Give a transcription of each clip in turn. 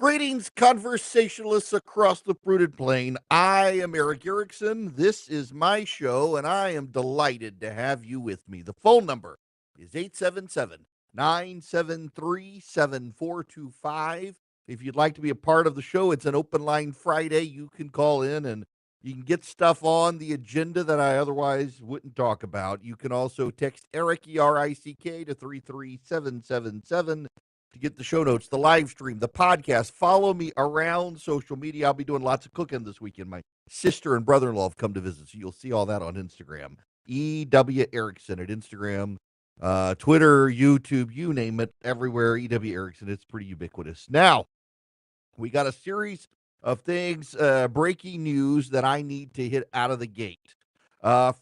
Greetings, conversationalists across the fruited plain. I am Erick Erickson. This is my show, and I am delighted to have you with me. The phone number is 877-973-7425. If you'd like to be a part of the show, it's an open line Friday. You can call in and you can get stuff on the agenda that I otherwise wouldn't talk about. You can also text Erick, E-R-I-C-K, to 33777 to get the show notes, the live stream, the podcast. Follow me around social media. I'll be doing lots of cooking this weekend. My sister and brother-in-law have come to visit, so you'll see all that on Instagram. E.W. Erickson at Instagram, Twitter, YouTube, you name it, everywhere. E.W. Erickson. It's pretty ubiquitous. Now, we got a series of things, breaking news that I need to hit out of the gate.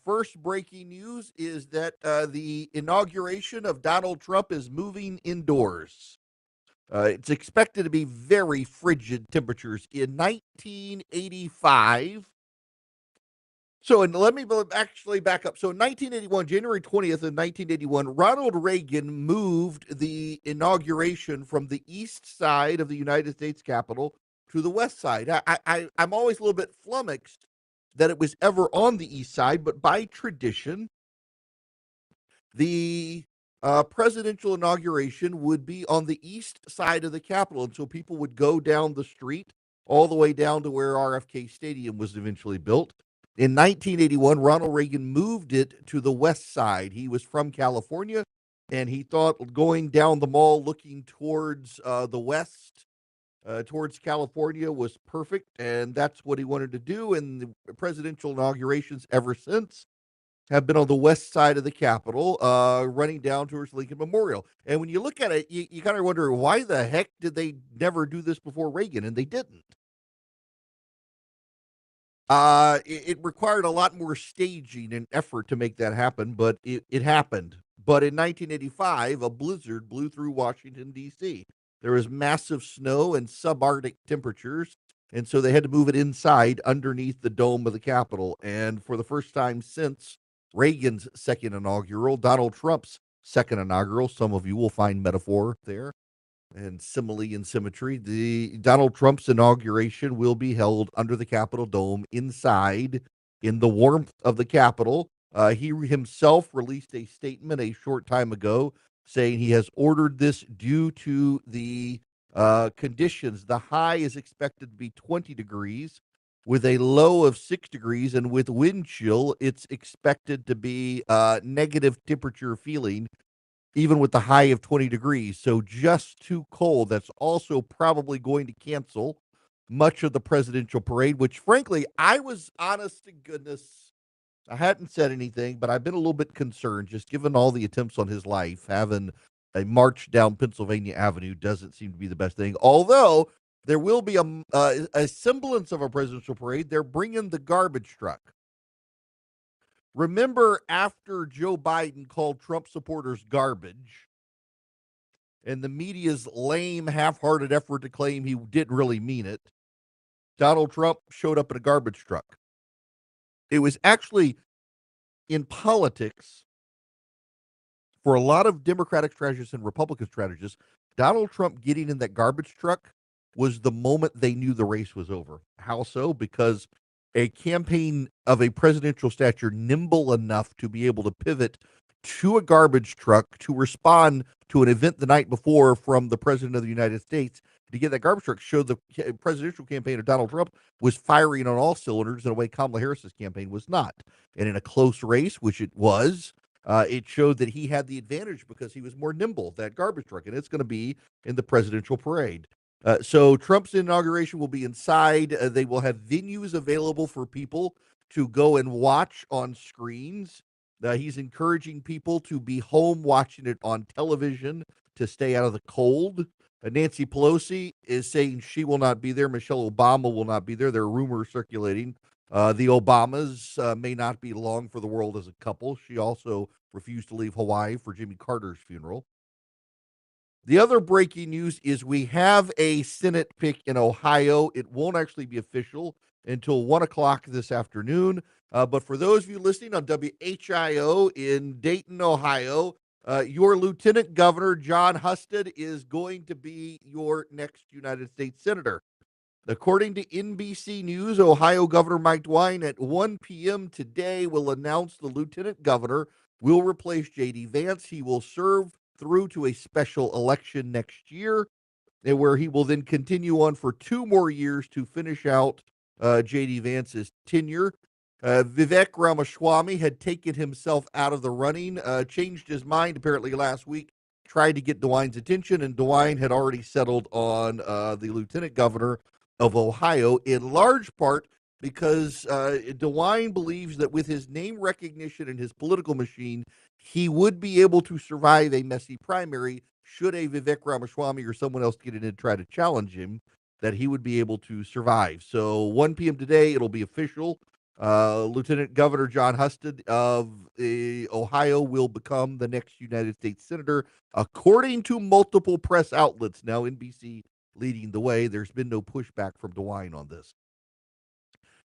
First breaking news is that the inauguration of Donald Trump is moving indoors. It's expected to be very frigid temperatures in 1985. So, and let me actually back up. So, in 1981, January 20th of 1981, Ronald Reagan moved the inauguration from the east side of the United States Capitol to the west side. I'm always a little bit flummoxed that it was ever on the east side, but by tradition, the presidential inauguration would be on the east side of the Capitol, and so people would go down the street all the way down to where RFK Stadium was eventually built. In 1981, Ronald Reagan moved it to the west side. He was from California, and he thought going down the mall looking towards the west, towards California, was perfect, and that's what he wanted to do. And the presidential inaugurations ever since have been on the west side of the Capitol, running down towards Lincoln Memorial. And when you look at it, you kind of wonder, why the heck did they never do this before Reagan? And they didn't. It required a lot more staging and effort to make that happen, but it happened. But in 1985, a blizzard blew through Washington, D.C. There was massive snow and subarctic temperatures, and so they had to move it inside underneath the dome of the Capitol. And for the first time since Reagan's second inaugural, Donald Trump's second inaugural, some of you will find metaphor there and simile and symmetry. The Donald Trump's inauguration will be held under the Capitol dome inside in the warmth of the Capitol. He himself released a statement a short time ago saying he has ordered this due to the conditions. The high is expected to be 20 degrees with a low of 6 degrees, and with wind chill, it's expected to be negative temperature feeling, even with the high of 20 degrees. So just too cold. That's also probably going to cancel much of the presidential parade, which frankly, I was, honest to goodness, I hadn't said anything, but I've been a little bit concerned, just given all the attempts on his life. Having a march down Pennsylvania Avenue doesn't seem to be the best thing. Although there will be a semblance of a presidential parade. They're bringing the garbage truck. Remember, after Joe Biden called Trump supporters garbage, and the media's lame, half-hearted effort to claim he didn't really mean it, Donald Trump showed up in a garbage truck. It was actually, in politics, for a lot of Democratic strategists and Republican strategists, Donald Trump getting in that garbage truck was the moment they knew the race was over. How so? Because a campaign of a presidential stature nimble enough to be able to pivot to a garbage truck to respond to an event the night before from the president of the United States to get that garbage truck showed the presidential campaign of Donald Trump was firing on all cylinders in a way Kamala Harris's campaign was not. And in a close race, which it was, it showed that he had the advantage because he was more nimble, that garbage truck, and it's going to be in the presidential parade. So Trump's inauguration will be inside. They will have venues available for people to go and watch on screens. He's encouraging people to be home watching it on television to stay out of the cold. Nancy Pelosi is saying she will not be there. Michelle Obama will not be there. There are rumors circulating. The Obamas may not be long for the world as a couple. She also refused to leave Hawaii for Jimmy Carter's funeral. The other breaking news is we have a Senate pick in Ohio. It won't actually be official until 1 o'clock this afternoon. But for those of you listening on WHIO in Dayton, Ohio, Your Lieutenant Governor, John Husted, is going to be your next United States Senator. According to NBC News, Ohio Governor Mike DeWine at 1 p.m. today will announce the Lieutenant Governor will replace J.D. Vance. He will serve through to a special election next year, and where he will then continue on for 2 more years to finish out J.D. Vance's tenure. Vivek Ramaswamy had taken himself out of the running, changed his mind apparently last week, tried to get DeWine's attention, and DeWine had already settled on the lieutenant governor of Ohio, in large part because DeWine believes that with his name recognition and his political machine, he would be able to survive a messy primary should a Vivek Ramaswamy or someone else get in and try to challenge him, that he would be able to survive. So 1 p.m. today, it'll be official. Lieutenant Governor John Husted of Ohio will become the next United States Senator, according to multiple press outlets. Now, NBC leading the way. There's been no pushback from DeWine on this.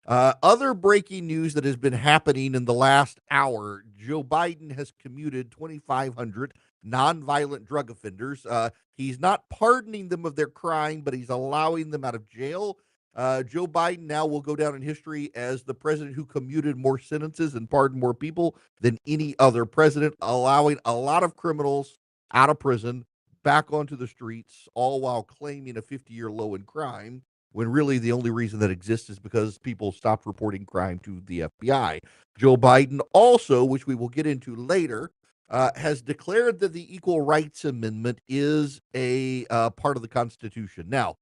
Other breaking news that has been happening in the last hour: Joe Biden has commuted 2,500 nonviolent drug offenders. He's not pardoning them of their crime, but he's allowing them out of jail. Joe Biden now will go down in history as the president who commuted more sentences and pardoned more people than any other president, allowing a lot of criminals out of prison back onto the streets, all while claiming a 50-year low in crime, when really the only reason that exists is because people stopped reporting crime to the FBI. Joe Biden also, which we will get into later, has declared that the Equal Rights Amendment is a part of the Constitution. Now,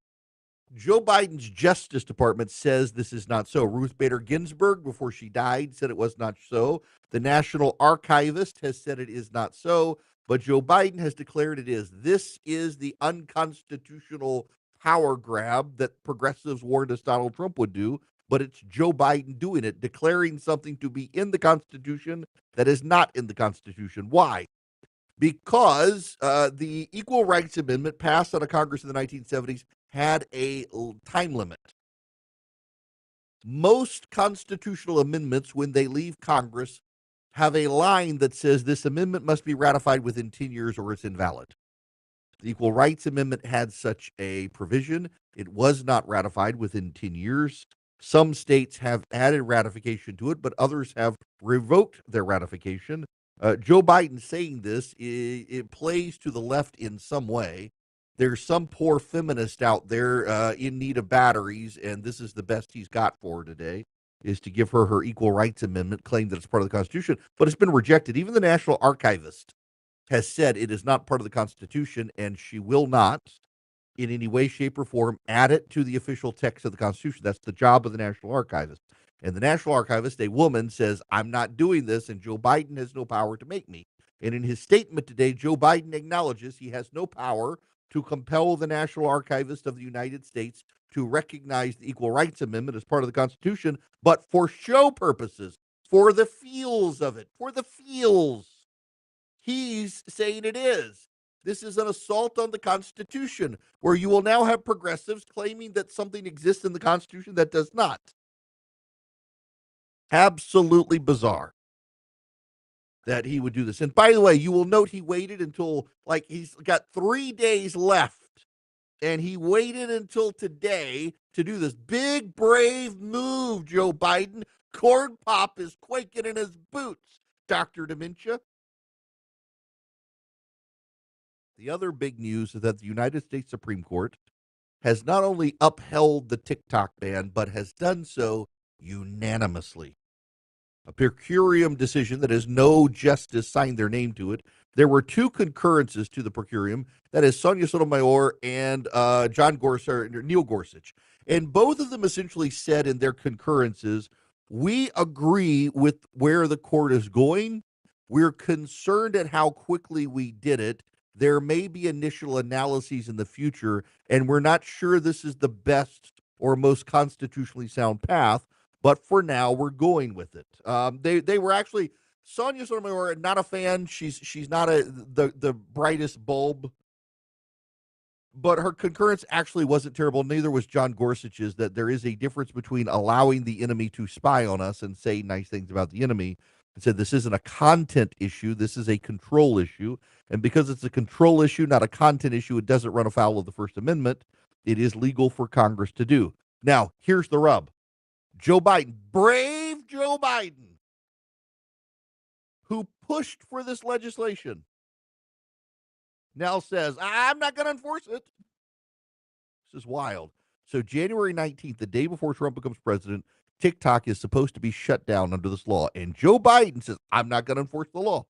Joe Biden's Justice Department says this is not so. Ruth Bader Ginsburg, before she died, said it was not so. The National Archivist has said it is not so, but Joe Biden has declared it is. This is the unconstitutional power grab that progressives warned us Donald Trump would do, but it's Joe Biden doing it, declaring something to be in the Constitution that is not in the Constitution. Why? Because the Equal Rights Amendment passed out of Congress in the 1970s had a time limit. Most constitutional amendments, when they leave Congress, have a line that says this amendment must be ratified within 10 years or it's invalid. The Equal Rights Amendment had such a provision. It was not ratified within 10 years. Some states have added ratification to it, but others have revoked their ratification. Joe Biden saying this, it plays to the left in some way. There's some poor feminist out there in need of batteries, and this is the best he's got for her today, is to give her Equal Rights Amendment, claim that it's part of the Constitution, but it's been rejected. Even the National Archivist has said it is not part of the Constitution, and she will not, in any way, shape, or form, add it to the official text of the Constitution. That's the job of the National Archivist. And the National Archivist, a woman, says, I'm not doing this, and Joe Biden has no power to make me. And in his statement today, Joe Biden acknowledges he has no power to compel the National Archivist of the United States to recognize the Equal Rights Amendment as part of the Constitution, but for show purposes, for the feels of it, for the feels, he's saying it is. This is an assault on the Constitution, where you will now have progressives claiming that something exists in the Constitution that does not. Absolutely bizarre that he would do this. And by the way, you will note he waited until, like, he's got 3 days left, and he waited until today to do this big, brave move, Joe Biden. Corn Pop is quaking in his boots, Dr. Dementia. The other big news is that the United States Supreme Court has not only upheld the TikTok ban, but has done so unanimously. A per curiam decision that has no justice signed their name to it. There were 2 concurrences to the per curiam, that is Sonia Sotomayor and Neil Gorsuch. And both of them essentially said in their concurrences, we agree with where the court is going. We're concerned at how quickly we did it. There may be initial analyses in the future, and we're not sure this is the best or most constitutionally sound path. But for now, we're going with it. They were actually, Sonia Sotomayor, not a fan. She's not the brightest bulb, but her concurrence actually wasn't terrible. Neither was John Gorsuch's. That there is a difference between allowing the enemy to spy on us and say nice things about the enemy and said this isn't a content issue, this is a control issue. And because it's a control issue, not a content issue, it doesn't run afoul of the First Amendment. It is legal for Congress to do. Now, here's the rub. Joe Biden, brave Joe Biden, who pushed for this legislation, now says, I'm not going to enforce it. This is wild. So January 19th, the day before Trump becomes president, TikTok is supposed to be shut down under this law. And Joe Biden says, I'm not going to enforce the law.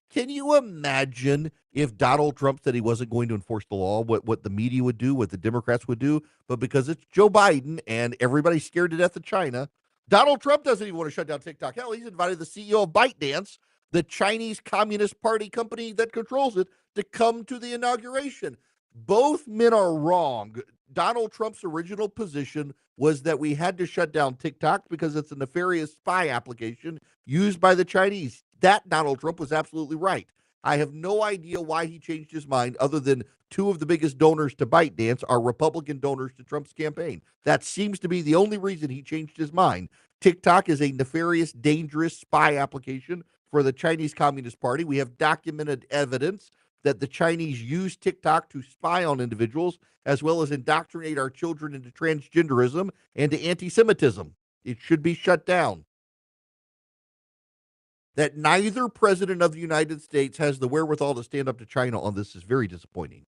Can you imagine if Donald Trump said he wasn't going to enforce the law, what the media would do, what the Democrats would do? But because it's Joe Biden and everybody's scared to death of China, Donald Trump doesn't even want to shut down TikTok. Hell, he's invited the CEO of ByteDance, the Chinese Communist Party company that controls it, to come to the inauguration. Both men are wrong. Donald Trump's original position was that we had to shut down TikTok because it's a nefarious spy application used by the Chinese. That Donald Trump was absolutely right. I have no idea why he changed his mind other than two of the biggest donors to ByteDance are Republican donors to Trump's campaign. That seems to be the only reason he changed his mind. TikTok is a nefarious, dangerous spy application for the Chinese Communist Party. We have documented evidence that the Chinese use TikTok to spy on individuals as well as indoctrinate our children into transgenderism and to anti-Semitism. It should be shut down. That neither president of the United States has the wherewithal to stand up to China on this is very disappointing.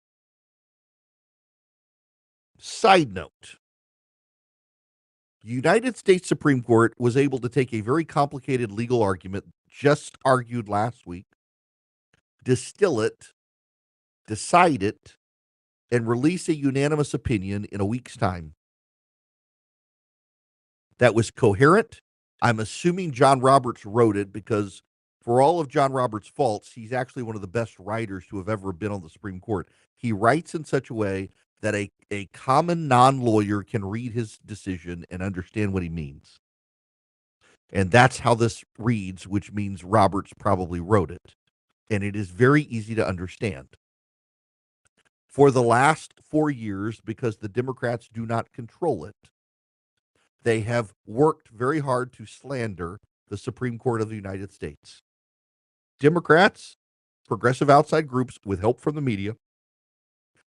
Side note, the United States Supreme Court was able to take a very complicated legal argument just argued last week, distill it, decide it, and release a unanimous opinion in a week's time. That was coherent. I'm assuming John Roberts wrote it because for all of John Roberts' faults, he's actually one of the best writers to have ever been on the Supreme Court. He writes in such a way that a common non-lawyer can read his decision and understand what he means. And that's how this reads, which means Roberts probably wrote it. And it is very easy to understand. For the last 4 years, because the Democrats do not control it, they have worked very hard to slander the Supreme Court of the United States. Democrats, progressive outside groups with help from the media,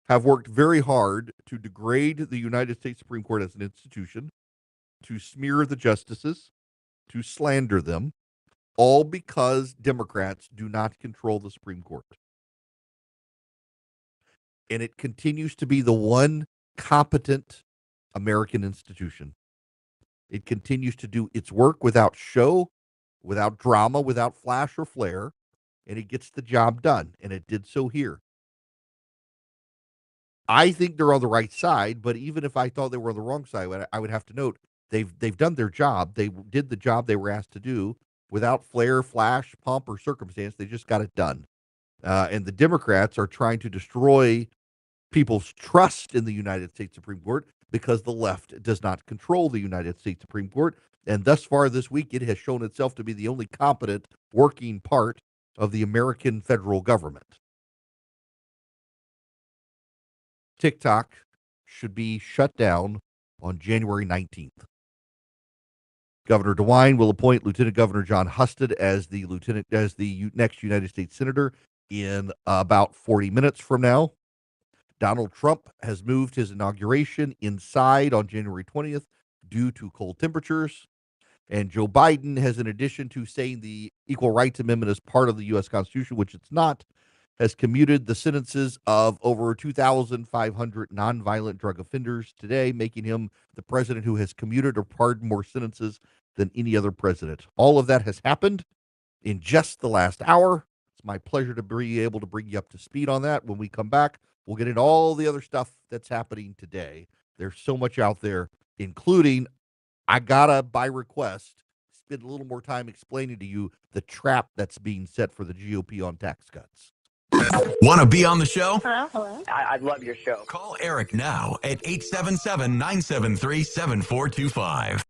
have worked very hard to degrade the United States Supreme Court as an institution, to smear the justices, to slander them, all because Democrats do not control the Supreme Court. And it continues to be the one competent American institution. It continues to do its work without show, without drama, without flash or flare, and it gets the job done, and it did so here. I think they're on the right side, but even if I thought they were on the wrong side, I would have to note they've done their job. They did the job they were asked to do without flare, flash, pomp, or circumstance. They just got it done. And the Democrats are trying to destroy people's trust in the United States Supreme Court because the left does not control the United States Supreme Court. And thus far this week, it has shown itself to be the only competent working part of the American federal government. TikTok should be shut down on January 19th. Governor DeWine will appoint Lieutenant Governor John Husted as the next United States Senator in about 40 minutes from now. Donald Trump has moved his inauguration inside on January 20th due to cold temperatures. And Joe Biden has, in addition to saying the Equal Rights Amendment is part of the U.S. Constitution, which it's not, has commuted the sentences of over 2,500 nonviolent drug offenders today, making him the president who has commuted or pardoned more sentences than any other president. All of that has happened in just the last hour. It's my pleasure to be able to bring you up to speed on that. When we come back, we'll get into all the other stuff that's happening today. There's so much out there, including, I gotta, by request, spend a little more time explaining to you the trap that's being set for the GOP on tax cuts. Want to be on the show? Hello? I love your show. Call Eric now at 877-973-7425.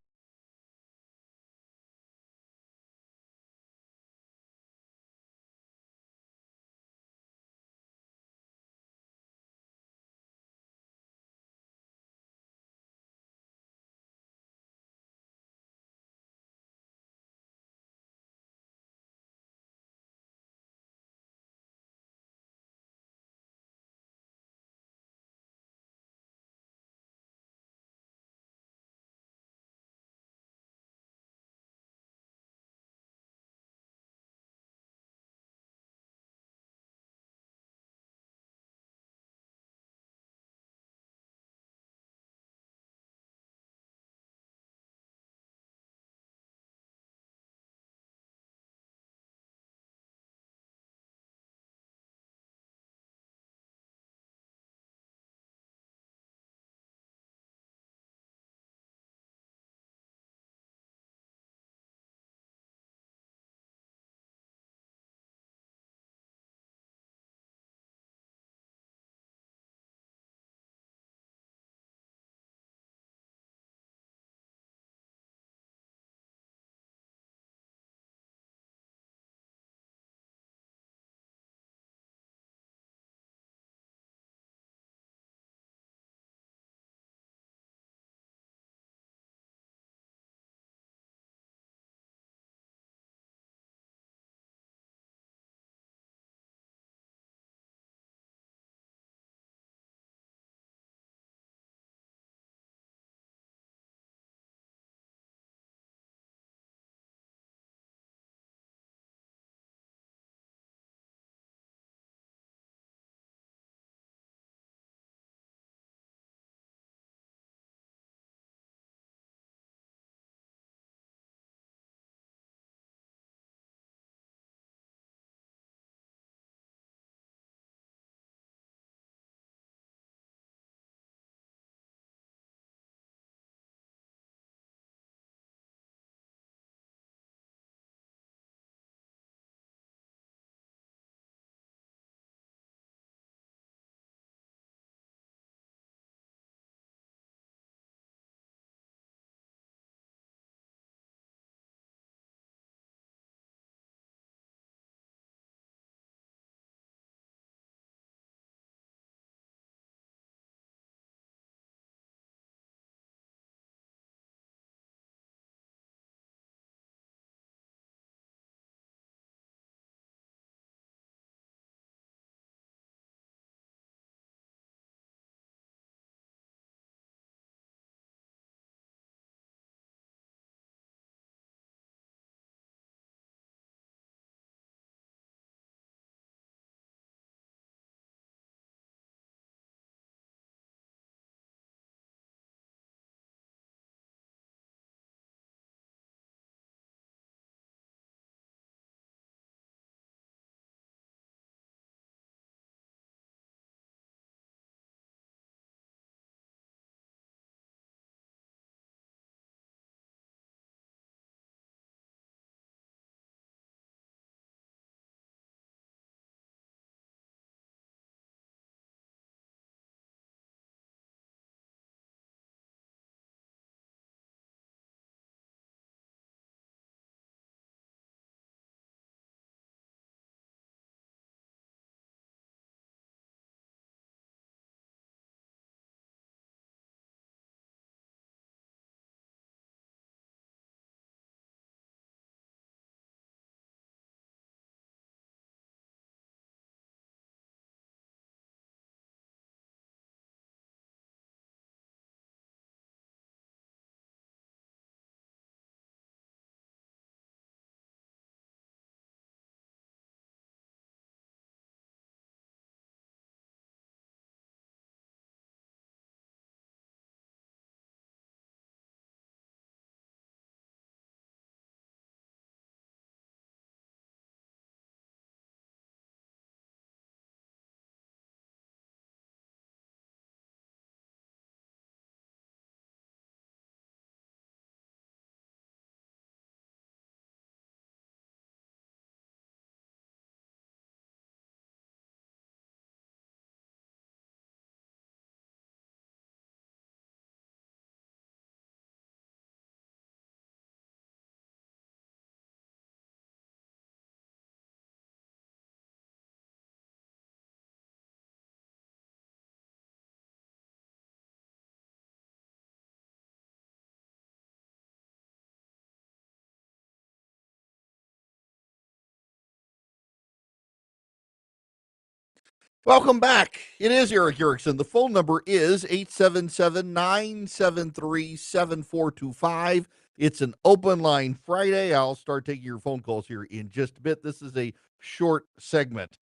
Welcome back. It is Erick Erickson. The phone number is 877-973-7425. It's an open line Friday. I'll start taking your phone calls here in just a bit. This is a short segment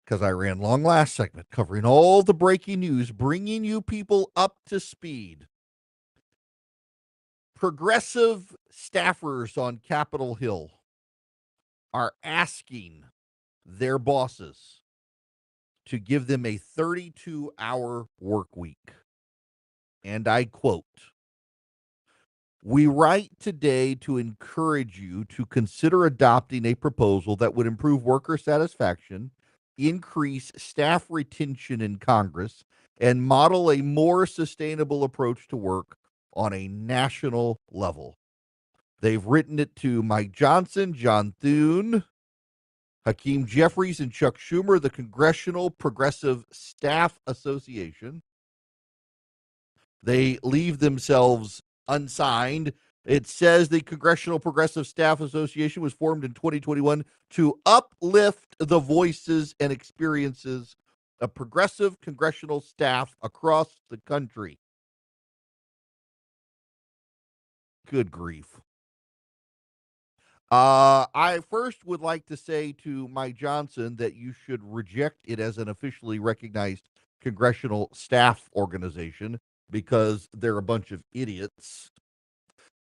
because I ran long last segment covering all the breaking news, bringing you people up to speed. Progressive staffers on Capitol Hill are asking their bosses to give them a 32-hour work week. And I quote, "We write today to encourage you to consider adopting a proposal that would improve worker satisfaction, increase staff retention in Congress, and model a more sustainable approach to work on a national level." They've written it to Mike Johnson, John Thune, Hakeem Jeffries, and Chuck Schumer, the Congressional Progressive Staff Association. They leave themselves unsigned. It says the Congressional Progressive Staff Association was formed in 2021 to uplift the voices and experiences of progressive congressional staff across the country. Good grief. I first would like to say to Mike Johnson that you should reject it as an officially recognized congressional staff organization because they're a bunch of idiots.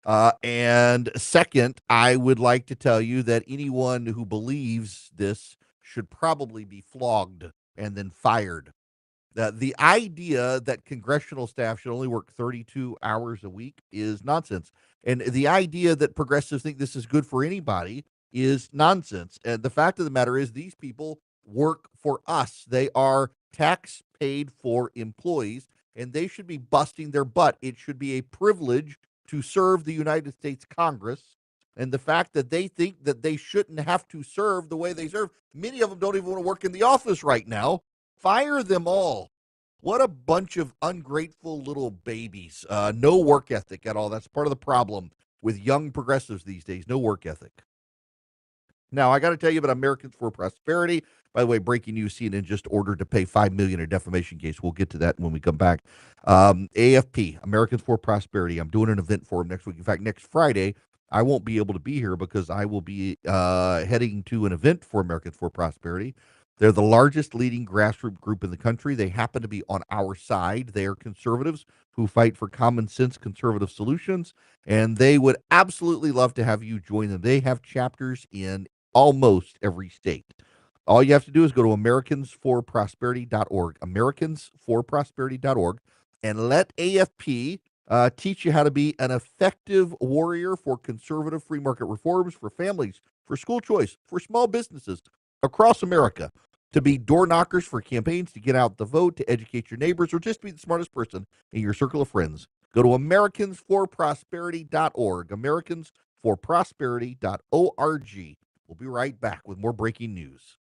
And second, I would like to tell you that anyone who believes this should probably be flogged and then fired. The idea that congressional staff should only work 32 hours a week is nonsense. And the idea that progressives think this is good for anybody is nonsense. And the fact of the matter is, these people work for us. They are tax paid for employees, and they should be busting their butt. It should be a privilege to serve the United States Congress. And the fact that they think that they shouldn't have to serve the way they serve, many of them don't even want to work in the office right now. Fire them all. What a bunch of ungrateful little babies. No work ethic at all. That's part of the problem with young progressives these days. No work ethic. Now, I got to tell you about Americans for Prosperity. By the way, breaking news: CNN just ordered to pay $5 million in a defamation case. We'll get to that when we come back. AFP, Americans for Prosperity. I'm doing an event for them next week. In fact, next Friday, I won't be able to be here because I will be heading to an event for Americans for Prosperity. They're the largest leading grassroots group in the country. They happen to be on our side. They are conservatives who fight for common sense conservative solutions, and they would absolutely love to have you join them. They have chapters in almost every state. All you have to do is go to americansforprosperity.org, americansforprosperity.org, and let AFP teach you how to be an effective warrior for conservative free market reforms, for families, for school choice, for small businesses across America, to be door knockers for campaigns, to get out the vote, to educate your neighbors, or just be the smartest person in your circle of friends. Go to americansforprosperity.org, americansforprosperity.org. We'll be right back with more breaking news.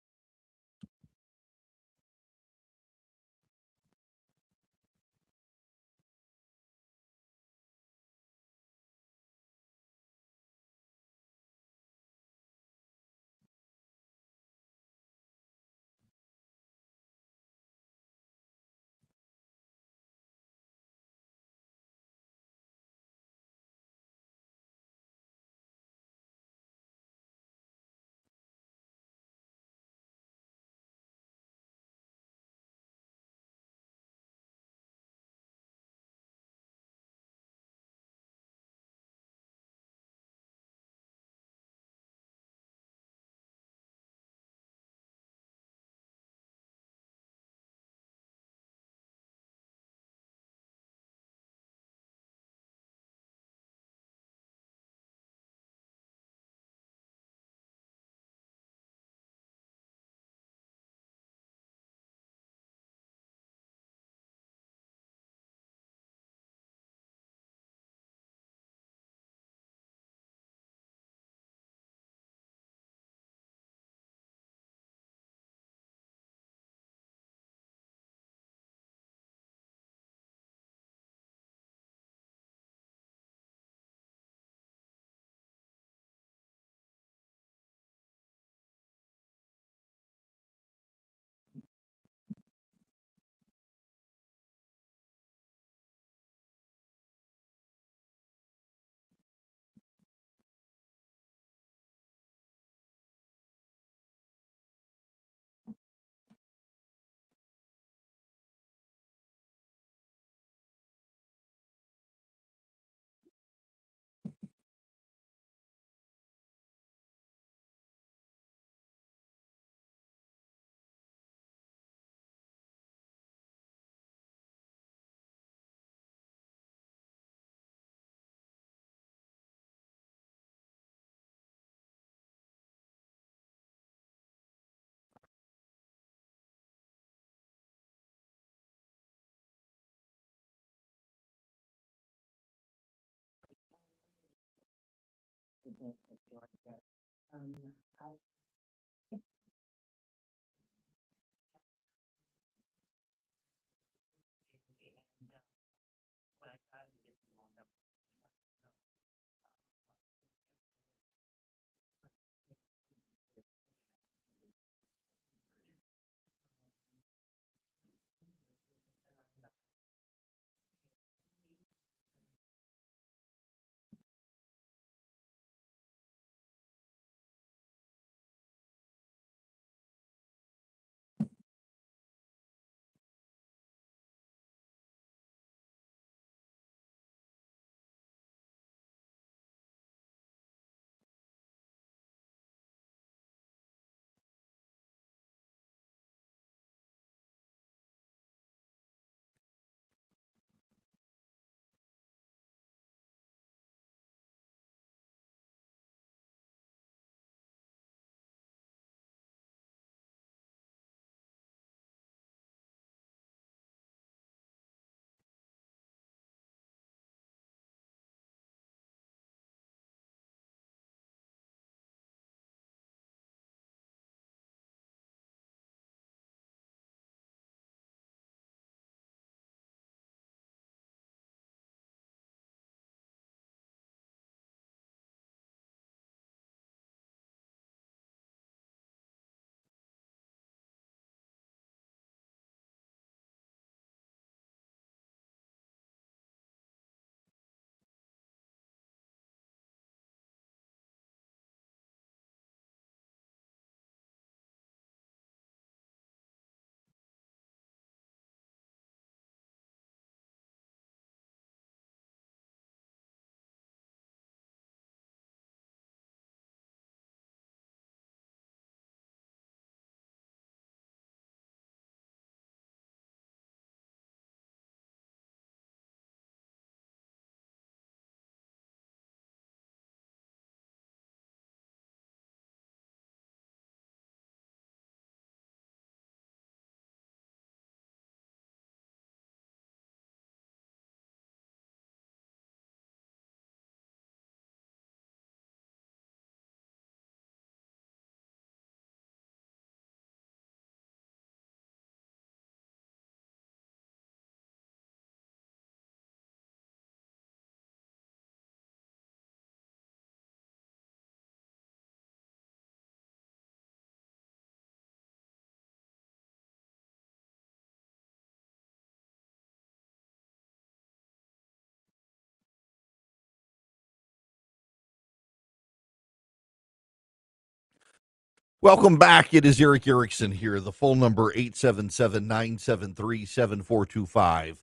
Welcome back. It is Erick Erickson here. The phone number 877-973-7425.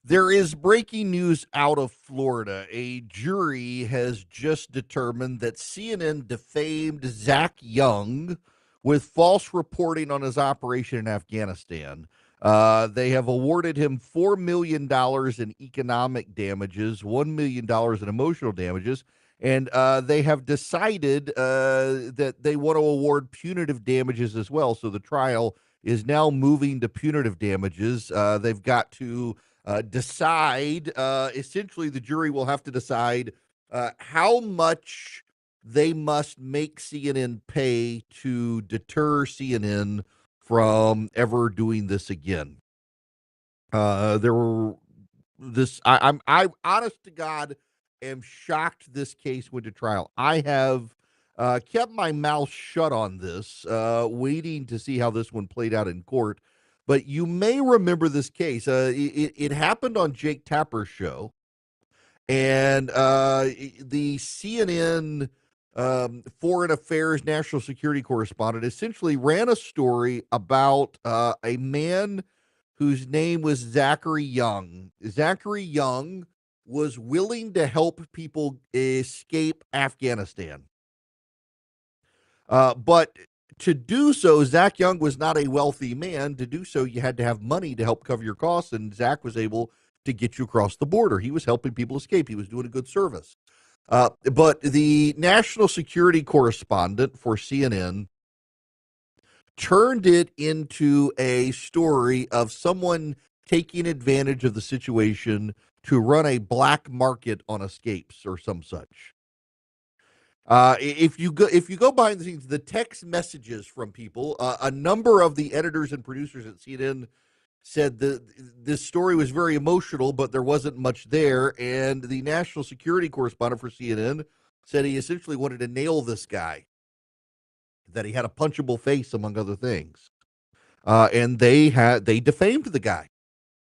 There is breaking news out of Florida. A jury has just determined that CNN defamed Zach Young with false reporting on his operation in Afghanistan. They have awarded him $4 million in economic damages, $1 million in emotional damages, and they have decided that they want to award punitive damages as well. So the trial is now moving to punitive damages. They've got to decide. Essentially, the jury will have to decide how much they must make CNN pay to deter CNN from ever doing this again. There were this. I honest to God am shocked this case went to trial. I have kept my mouth shut on this, waiting to see how this one played out in court. But you may remember this case. It happened on Jake Tapper's show, and the CNN Foreign Affairs National Security correspondent essentially ran a story about a man whose name was Zachary Young. Zachary Young was willing to help people escape Afghanistan. But to do so, Zach Young was not a wealthy man. To do so, you had to have money to help cover your costs, and Zach was able to get you across the border. He was helping people escape. He was doing a good service. But the national security correspondent for CNN turned it into a story of someone taking advantage of the situation to run a black market on escapes or some such. If you go behind the scenes, the text messages from people, a number of the editors and producers at CNN said this story was very emotional, but there wasn't much there. And the national security correspondent for CNN said he essentially wanted to nail this guy, that he had a punchable face, among other things. And they defamed the guy.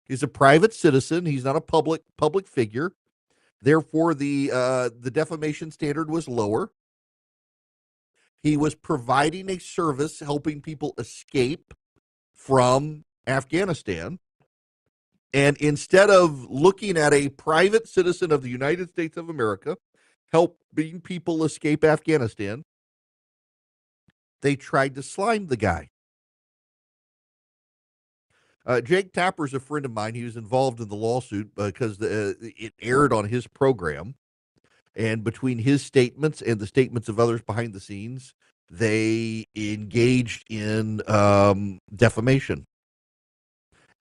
He's a private citizen. He's not a public figure. Therefore, the defamation standard was lower. He was providing a service helping people escape from Afghanistan. And instead of looking at a private citizen of the United States of America helping people escape Afghanistan, they tried to slime the guy. Jake Tapper's a friend of mine. He was involved in the lawsuit because it aired on his program. And between his statements and the statements of others behind the scenes, they engaged in defamation.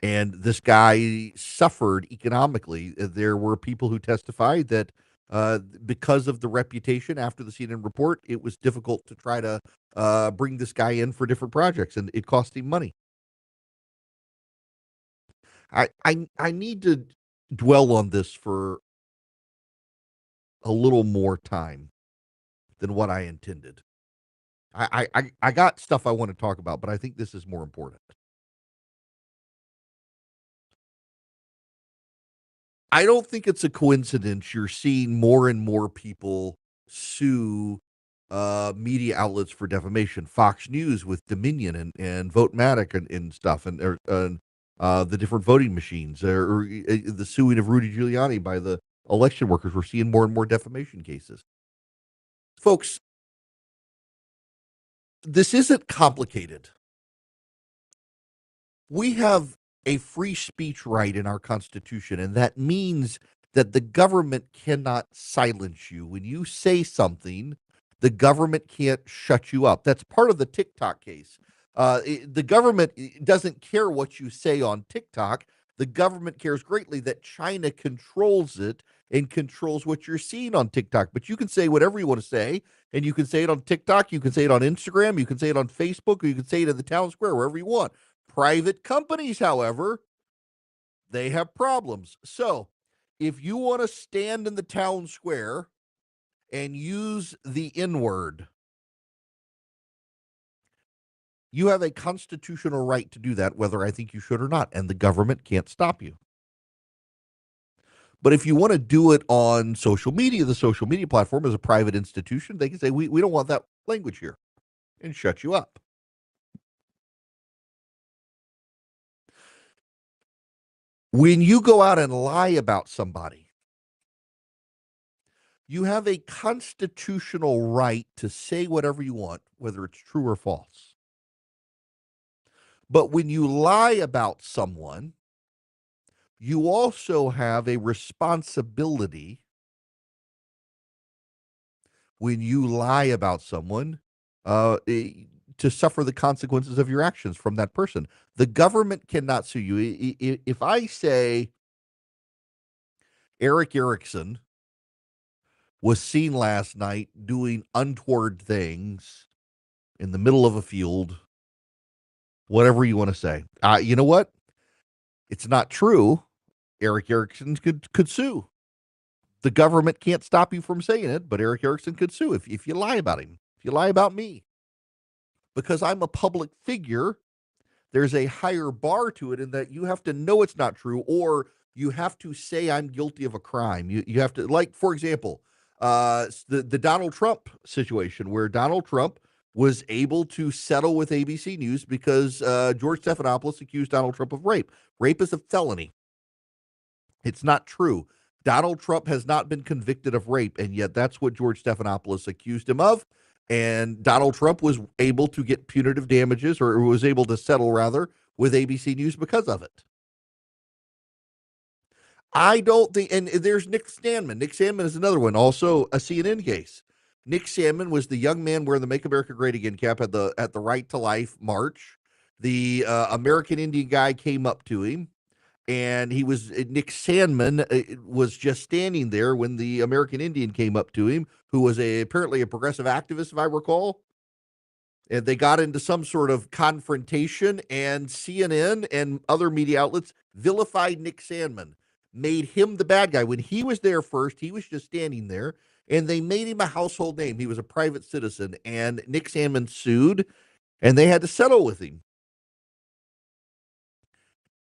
And this guy suffered economically. There were people who testified that because of the reputation after the CNN report, it was difficult to try to bring this guy in for different projects, and it cost him money. I need to dwell on this for a little more time than what I intended. I got stuff I want to talk about, but I think this is more important. I don't think it's a coincidence you're seeing more and more people sue media outlets for defamation. Fox News with Dominion and Vote-Matic and stuff, and the different voting machines, or the suing of Rudy Giuliani by the election workers. We're seeing more and more defamation cases. Folks, this isn't complicated. We have a free speech right in our Constitution, and that means that the government cannot silence you. When you say something, the government can't shut you up. That's part of the TikTok case. The government doesn't care what you say on TikTok. The government cares greatly that China controls it and controls what you're seeing on TikTok. But you can say whatever you want to say, and you can say it on TikTok, you can say it on Instagram, you can say it on Facebook, or you can say it in the town square, wherever you want. Private companies, however, they have problems. So if you want to stand in the town square and use the N-word, you have a constitutional right to do that, whether I think you should or not, and the government can't stop you. But if you want to do it on social media, the social media platform is a private institution. They can say, we don't want that language here, and shut you up. When you go out and lie about somebody, you have a constitutional right to say whatever you want, whether it's true or false. But when you lie about someone, you also have a responsibility. When you lie about someone, to suffer the consequences of your actions from that person. The government cannot sue you. If I say Erick Erickson was seen last night doing untoward things in the middle of a field, whatever you want to say, you know what? It's not true. Erick Erickson could sue. The government can't stop you from saying it, but Erick Erickson could sue if you lie about him, if you lie about me. Because I'm a public figure, there's a higher bar to it in that you have to know it's not true, or you have to say I'm guilty of a crime. You have to, like, for example, the Donald Trump situation, where Donald Trump was able to settle with ABC News because George Stephanopoulos accused Donald Trump of rape. Rape is a felony. It's not true. Donald Trump has not been convicted of rape, and yet that's what George Stephanopoulos accused him of. And Donald Trump was able to get punitive damages, or was able to settle, rather, with ABC News because of it. I don't think, and there's Nick Sandmann. Nick Sandmann is another one, also a CNN case. Nick Sandmann was the young man wearing the Make America Great Again cap at the Right to Life march. The American Indian guy came up to him And Nick Sandman was just standing there when the American Indian came up to him, who was apparently a progressive activist, if I recall. And they got into some sort of confrontation, and CNN and other media outlets vilified Nick Sandman, made him the bad guy. When he was there first, he was just standing there, and they made him a household name. He was a private citizen, and Nick Sandman sued, and they had to settle with him.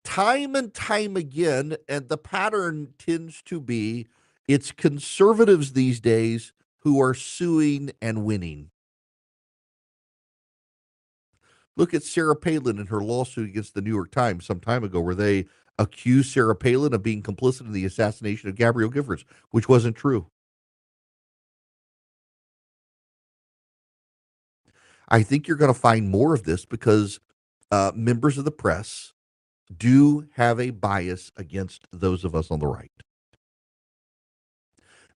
Time and time again, and the pattern tends to be it's conservatives these days who are suing and winning. Look at Sarah Palin and her lawsuit against the New York Times some time ago, where they accused Sarah Palin of being complicit in the assassination of Gabrielle Giffords, which wasn't true. I think you're going to find more of this because members of the press do have a bias against those of us on the right.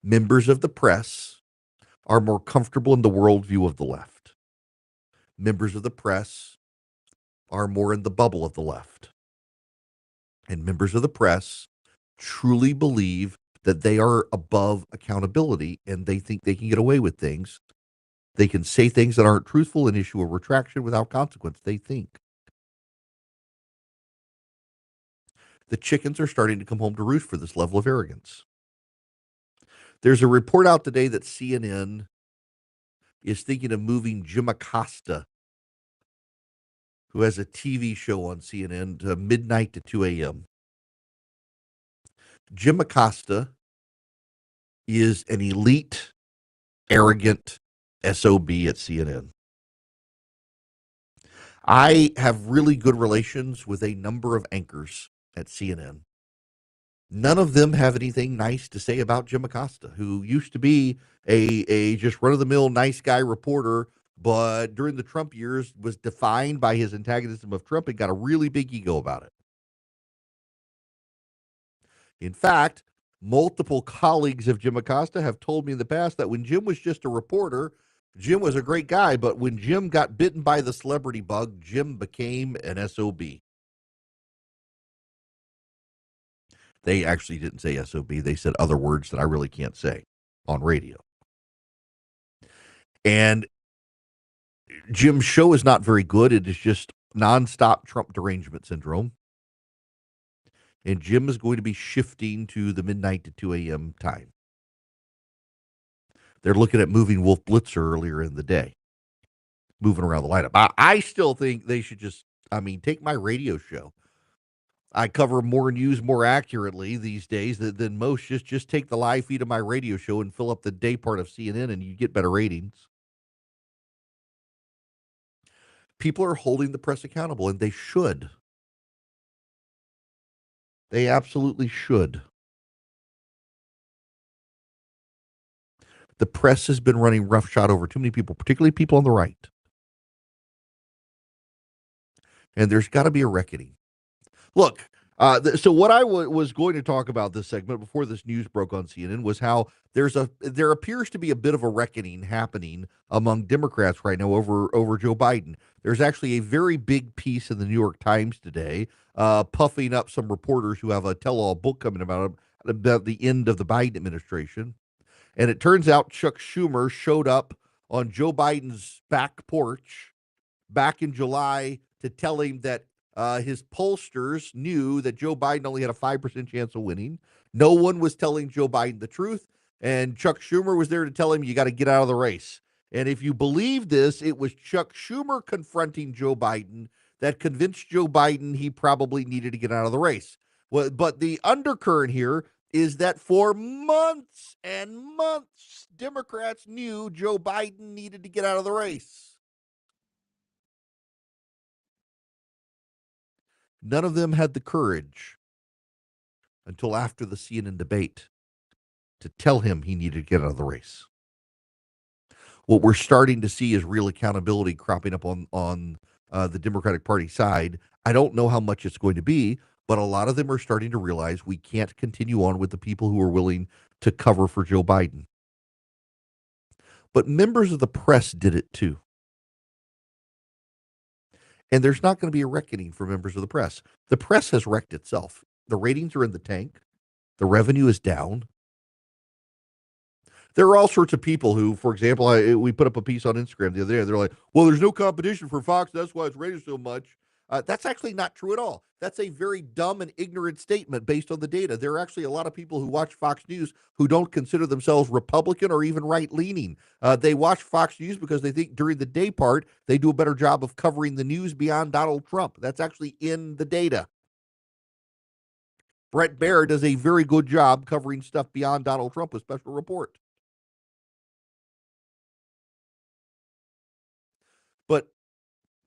Members of the press are more comfortable in the worldview of the left. Members of the press are more in the bubble of the left. And members of the press truly believe that they are above accountability and they think they can get away with things. They can say things that aren't truthful and issue a retraction without consequence, they think. The chickens are starting to come home to roost for this level of arrogance. There's a report out today that CNN is thinking of moving Jim Acosta, who has a TV show on CNN, to midnight to 2 a.m. Jim Acosta is an elite, arrogant SOB at CNN. I have really good relations with a number of anchors at CNN. None of them have anything nice to say about Jim Acosta, who used to be a just run-of-the-mill nice guy reporter, but during the Trump years was defined by his antagonism of Trump and got a really big ego about it. In fact, multiple colleagues of Jim Acosta have told me in the past that when Jim was just a reporter, Jim was a great guy, but when Jim got bitten by the celebrity bug, Jim became an SOB. They actually didn't say SOB. They said other words that I really can't say on radio. And Jim's show is not very good. It is just nonstop Trump derangement syndrome. And Jim is going to be shifting to the midnight to 2 a.m. time. They're looking at moving Wolf Blitzer earlier in the day, moving around the lineup. I still think they should just, take my radio show. I cover more news more accurately these days than most. Just take the live feed of my radio show and fill up the day part of CNN and you get better ratings. People are holding the press accountable, and they should. They absolutely should. The press has been running roughshod over too many people, particularly people on the right. And there's got to be a reckoning. Look, so what I was going to talk about this segment before this news broke on CNN was how there appears to be a bit of a reckoning happening among Democrats right now over Joe Biden. There's actually a very big piece in the New York Times today, puffing up some reporters who have a tell-all book coming about the end of the Biden administration. And it turns out Chuck Schumer showed up on Joe Biden's back porch back in July to tell him that his pollsters knew that Joe Biden only had a 5% chance of winning. No one was telling Joe Biden the truth. And Chuck Schumer was there to tell him, you got to get out of the race. And if you believe this, it was Chuck Schumer confronting Joe Biden that convinced Joe Biden he probably needed to get out of the race. Well, but the undercurrent here is that for months and months, Democrats knew Joe Biden needed to get out of the race. None of them had the courage until after the CNN debate to tell him he needed to get out of the race. What we're starting to see is real accountability cropping up on the Democratic Party side. I don't know how much it's going to be, but a lot of them are starting to realize we can't continue on with the people who are willing to cover for Joe Biden. But members of the press did it too. And there's not going to be a reckoning for members of the press. The press has wrecked itself. The ratings are in the tank. The revenue is down. There are all sorts of people who, for example, we put up a piece on Instagram the other day. They're like, well, there's no competition for Fox. That's why it's rated so much. That's actually not true at all. That's a very dumb and ignorant statement based on the data. There are actually a lot of people who watch Fox News who don't consider themselves Republican or even right leaning. They watch Fox News because they think during the day part, they do a better job of covering the news beyond Donald Trump. That's actually in the data. Brett Baer does a very good job covering stuff beyond Donald Trump with Special Report. But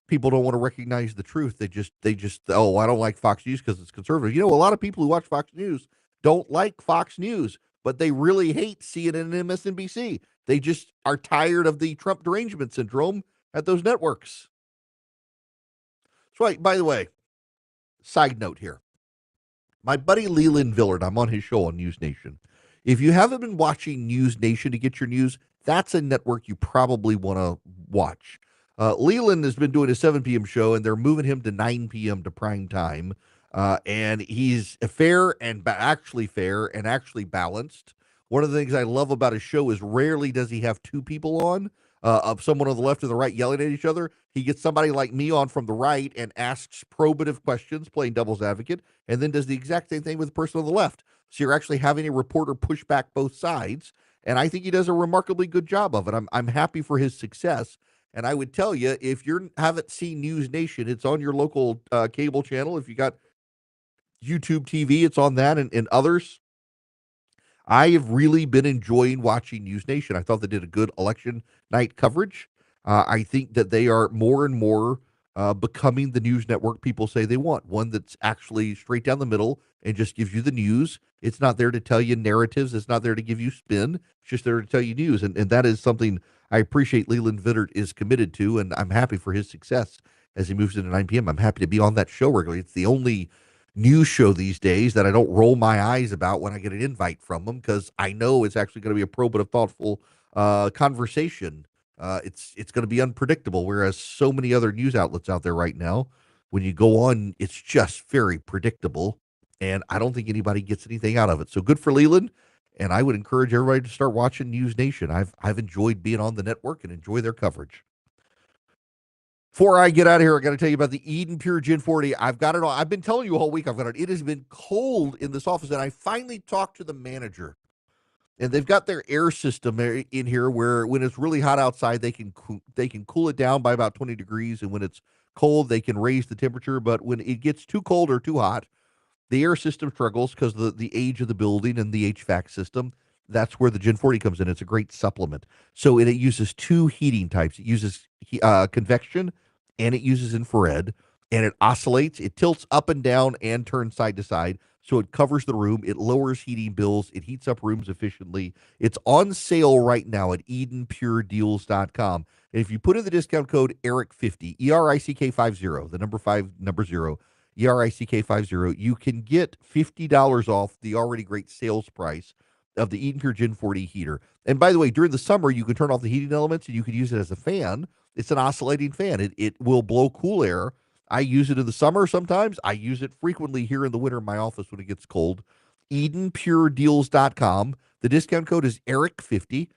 people don't want to recognize the truth. They just oh, I don't like Fox News because it's conservative. A lot of people who watch Fox News don't like Fox News, but they really hate CNN and MSNBC. They just are tired of the Trump derangement syndrome at those networks. That's right. By the way, side note here. My buddy Leland Villard, I'm on his show on News Nation. If you haven't been watching News Nation to get your news, that's a network you probably want to watch. Leland has been doing a 7 p.m. show, and they're moving him to 9 p.m. to prime time. And he's fair and actually balanced. One of the things I love about his show is rarely does he have two people on, of someone on the left and the right yelling at each other. He gets somebody like me on from the right and asks probative questions, playing devil's advocate, and then does the exact same thing with the person on the left. So you're actually having a reporter push back both sides. And I think he does a remarkably good job of it. I'm happy for his success. And I would tell you, if you haven't seen News Nation, it's on your local cable channel. If you got YouTube TV, it's on that and others. I have really been enjoying watching News Nation. I thought they did a good election night coverage. I think that they are more and more becoming the news network people say they want, one that's actually straight down the middle and just gives you the news. It's not there to tell you narratives. It's not there to give you spin. It's just there to tell you news. And that is something I appreciate Leland Vittert is committed to, and I'm happy for his success as he moves into 9 p.m. I'm happy to be on that show regularly. It's the only news show these days that I don't roll my eyes about when I get an invite from them, because I know it's actually going to be a probative, thoughtful conversation. It's going to be unpredictable, whereas so many other news outlets out there right now, when you go on, it's just very predictable, and I don't think anybody gets anything out of it. So good for Leland, and I would encourage everybody to start watching News Nation. I've enjoyed being on the network and enjoy their coverage. Before I get out of here, I got to tell you about the Eden Pure Gin 40. I've got it all. I've been telling you all week I've got it. It has been cold in this office, and I finally talked to the manager. And they've got their air system in here where when it's really hot outside, they can cool it down by about 20 degrees, and when it's cold, they can raise the temperature. But when it gets too cold or too hot, the air system struggles because of the age of the building and the HVAC system. That's where the Gen 40 comes in. It's a great supplement. So it uses two heating types. It uses convection and it uses infrared, and it oscillates. It tilts up and down and turns side to side. So it covers the room. It lowers heating bills. It heats up rooms efficiently. It's on sale right now at EdenPureDeals.com. And if you put in the discount code ERICK50, ERICK50, the number 5, number 0, ERICK50, you can get $50 off the already great sales price of the Eden Pure Gen 40 heater. And by the way, during the summer, you can turn off the heating elements and you can use it as a fan. It's an oscillating fan. It will blow cool air. I use it in the summer sometimes. I use it frequently here in the winter in my office when it gets cold. EdenPureDeals.com. The discount code is ERICK50.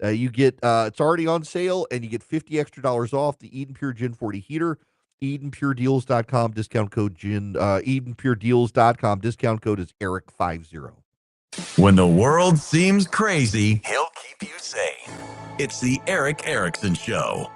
You get it's already on sale, and you get $50 extra off the Eden Pure Gen 40 heater. EdenPureDeals.com, discount code EdenPureDeals.com, discount code is ERICK50. When the world seems crazy, he'll keep you sane. It's the Erick Erickson Show.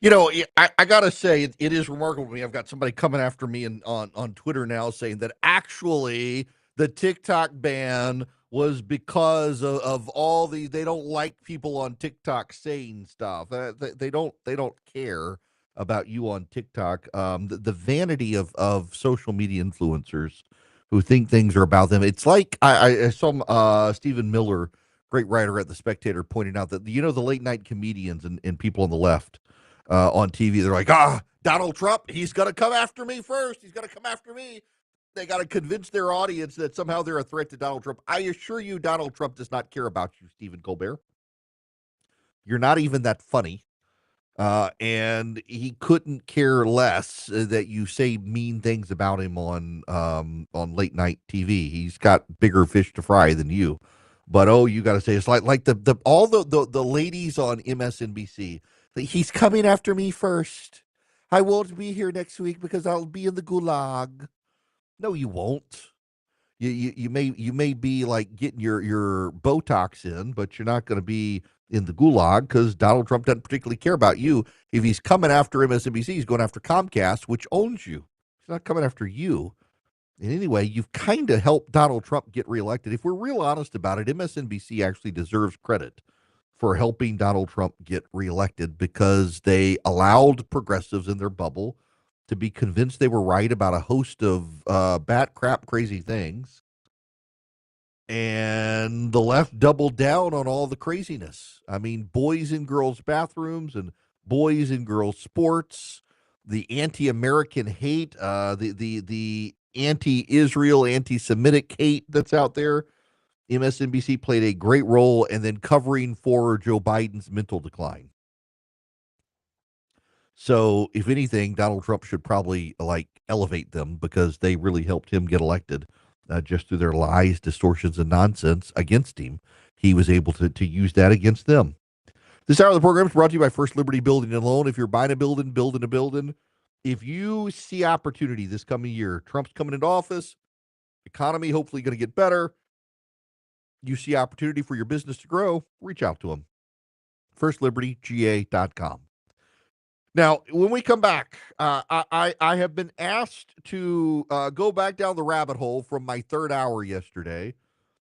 I gotta say it is remarkable to me. I've got somebody coming after me on Twitter now saying that actually the TikTok ban was because of all they don't like people on TikTok saying stuff. They don't care about you on TikTok. The vanity of social media influencers who think things are about them. It's like I saw Stephen Miller, great writer at the Spectator, pointing out that the late night comedians and people on the left on TV. They're like, Donald Trump, he's going to come after me first. He's going to come after me. They got to convince their audience that somehow they're a threat to Donald Trump. I assure you, Donald Trump does not care about you, Stephen Colbert. You're not even that funny. And he couldn't care less that you say mean things about him on late night TV. He's got bigger fish to fry than you. But you got to say it's like the all the ladies on MSNBC. He's coming after me first. I won't be here next week because I'll be in the gulag. No, you won't. You may be like getting your Botox in, but you're not going to be in the gulag because Donald Trump doesn't particularly care about you. If he's coming after MSNBC, he's going after Comcast, which owns you. He's not coming after you. And anyway, you've kind of helped Donald Trump get reelected. If we're real honest about it, MSNBC actually deserves credit for helping Donald Trump get reelected because they allowed progressives in their bubble to be convinced they were right about a host of bat crap crazy things. And the left doubled down on all the craziness. I mean, boys in girls' bathrooms and boys in girls' sports, the anti-American hate, the anti-Israel, anti-Semitic hate that's out there. MSNBC played a great role in then covering for Joe Biden's mental decline. So, if anything, Donald Trump should probably elevate them because they really helped him get elected just through their lies, distortions, and nonsense against him. He was able to use that against them. This hour of the program is brought to you by First Liberty Building and Loan. If you're buying a building, building a building, if you see opportunity this coming year, Trump's coming into office, economy hopefully going to get better. You see opportunity for your business to grow, reach out to them. FirstLibertyGA.com. Now, when we come back, I have been asked to go back down the rabbit hole from my third hour yesterday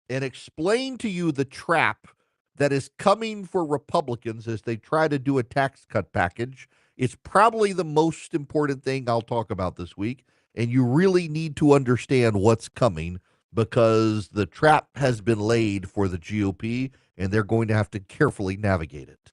and explain to you the trap that is coming for Republicans as they try to do a tax cut package. It's probably the most important thing I'll talk about this week, and you really need to understand what's coming because the trap has been laid for the GOP, and they're going to have to carefully navigate it.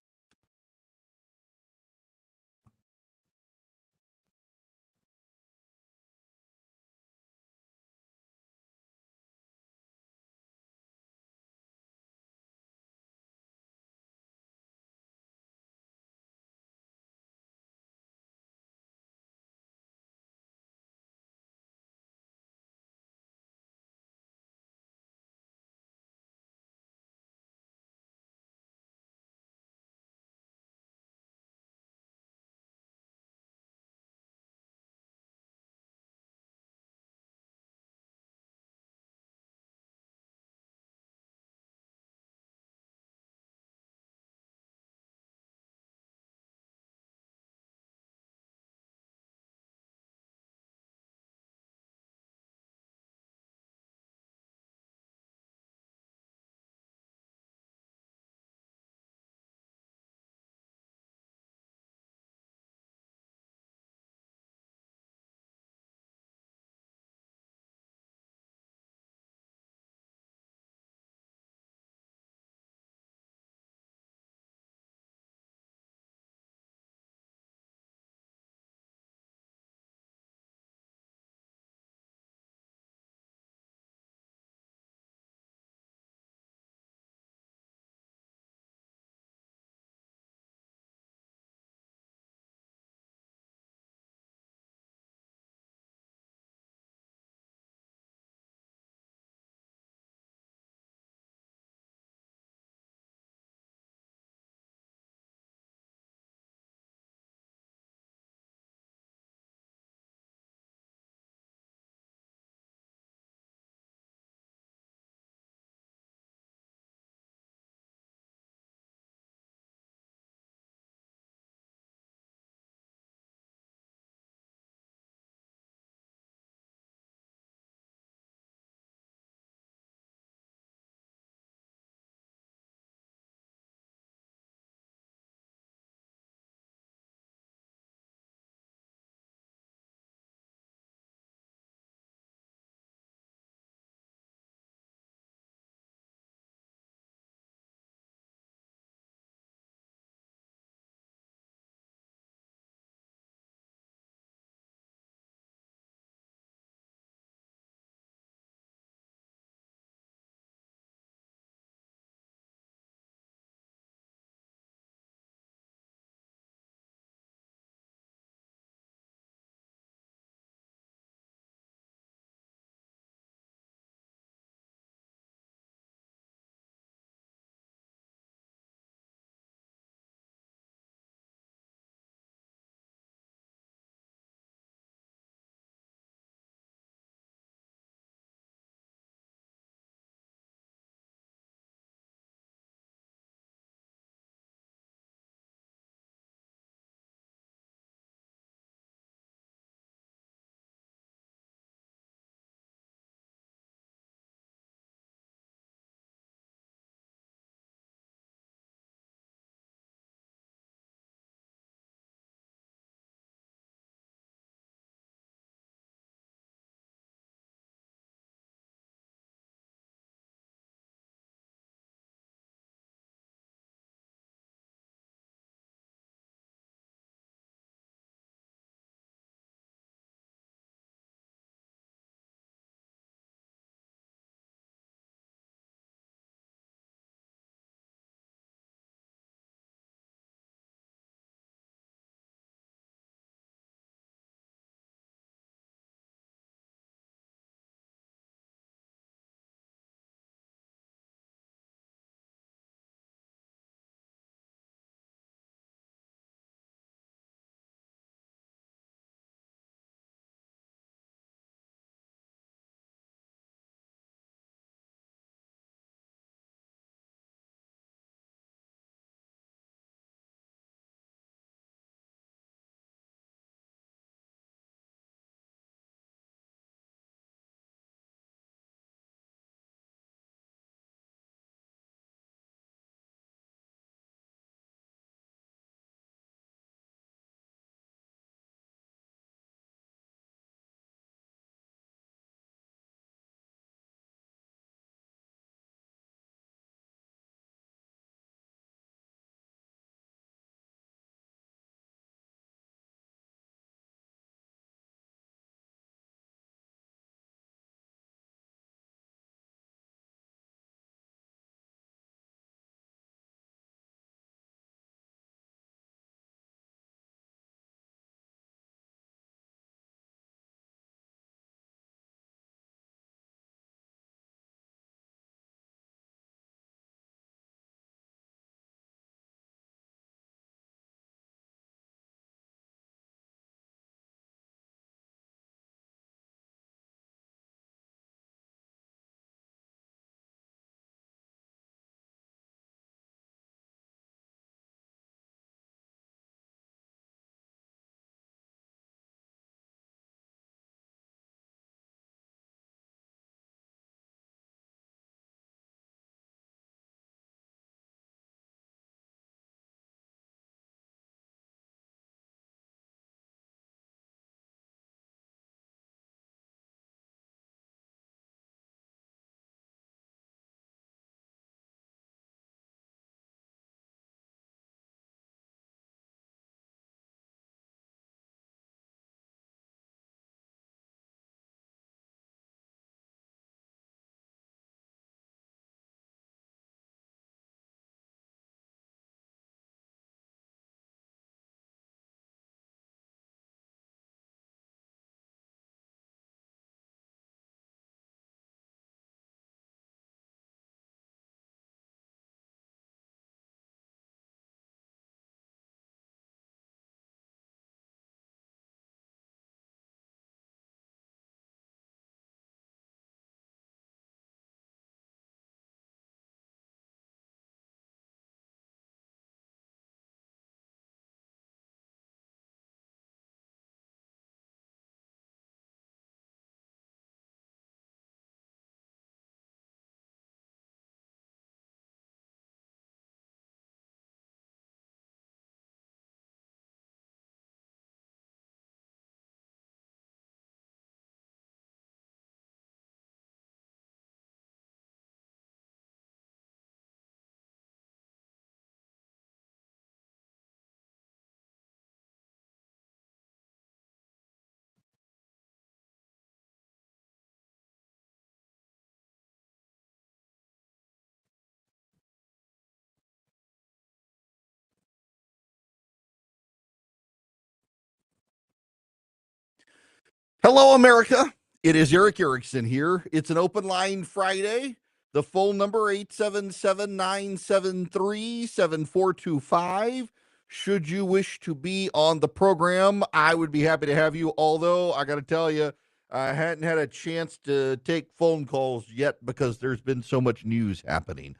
Hello, America. It is Erick Erickson here. It's an open line Friday. The phone number 877-973-7425. Should you wish to be on the program, I would be happy to have you. Although I got to tell you, I hadn't had a chance to take phone calls yet because there's been so much news happening.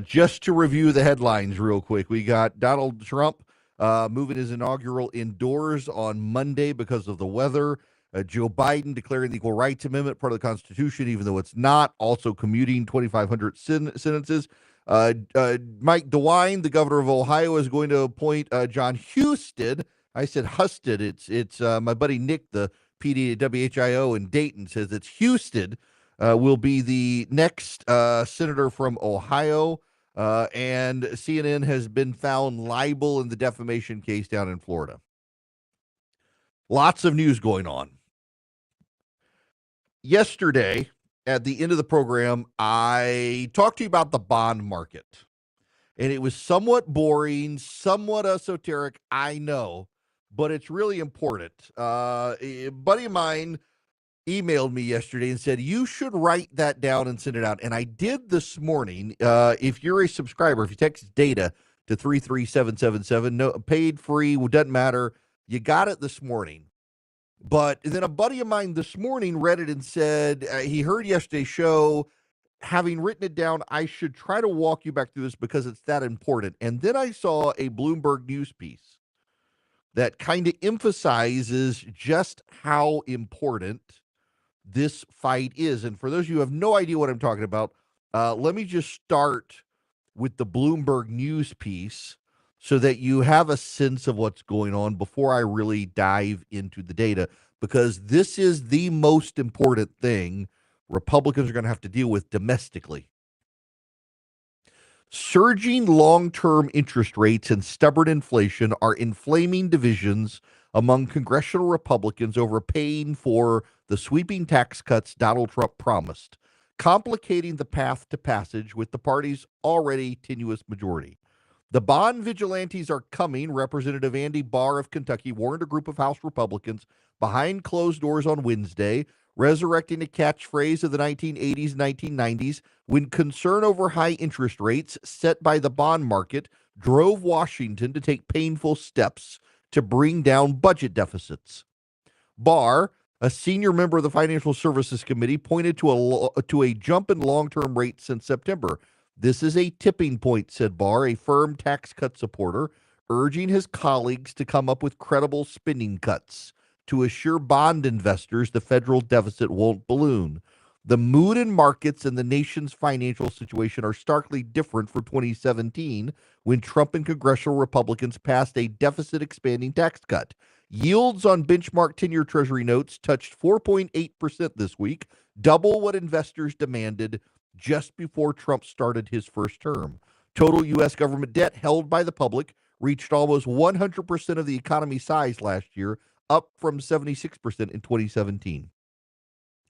Just to review the headlines real quick, we got Donald Trump moving his inaugural indoors on Monday because of the weather. Joe Biden declaring the Equal Rights Amendment part of the Constitution, even though it's not, also commuting 2,500 sentences. Mike DeWine, the governor of Ohio, is going to appoint John Husted. I said Husted. It's my buddy Nick, the PD at WHIO in Dayton, says it's Husted. Will be the next senator from Ohio. And CNN has been found liable in the defamation case down in Florida. Lots of news going on. Yesterday, at the end of the program, I talked to you about the bond market. And it was somewhat boring, somewhat esoteric, I know, but it's really important. A buddy of mine emailed me yesterday and said, you should write that down and send it out. And I did this morning. If you're a subscriber, if you text data to 33777, no, paid, free, doesn't matter, you got it this morning. But then a buddy of mine this morning read it and said he heard yesterday's show. Having written it down, I should try to walk you back through this because it's that important. And then I saw a Bloomberg News piece that kind of emphasizes just how important this fight is. And for those of you who have no idea what I'm talking about, let me just start with the Bloomberg News piece so that you have a sense of what's going on before I really dive into the data, because this is the most important thing Republicans are going to have to deal with domestically. Surging long-term interest rates and stubborn inflation are inflaming divisions among congressional Republicans over paying for the sweeping tax cuts Donald Trump promised, complicating the path to passage with the party's already tenuous majority. The bond vigilantes are coming, Representative Andy Barr of Kentucky warned a group of House Republicans behind closed doors on Wednesday, resurrecting a catchphrase of the 1980s and 1990s when concern over high interest rates set by the bond market drove Washington to take painful steps to bring down budget deficits. Barr, a senior member of the Financial Services Committee, pointed to a jump in long-term rates since September. This is a tipping point, said Barr, a firm tax cut supporter, urging his colleagues to come up with credible spending cuts to assure bond investors the federal deficit won't balloon. The mood in markets and the nation's financial situation are starkly different from 2017, when Trump and congressional Republicans passed a deficit-expanding tax cut. Yields on benchmark 10-year Treasury notes touched 4.8% this week, double what investors demanded just before Trump started his first term. Total U.S. government debt held by the public reached almost 100% of the economy's size last year, up from 76% in 2017.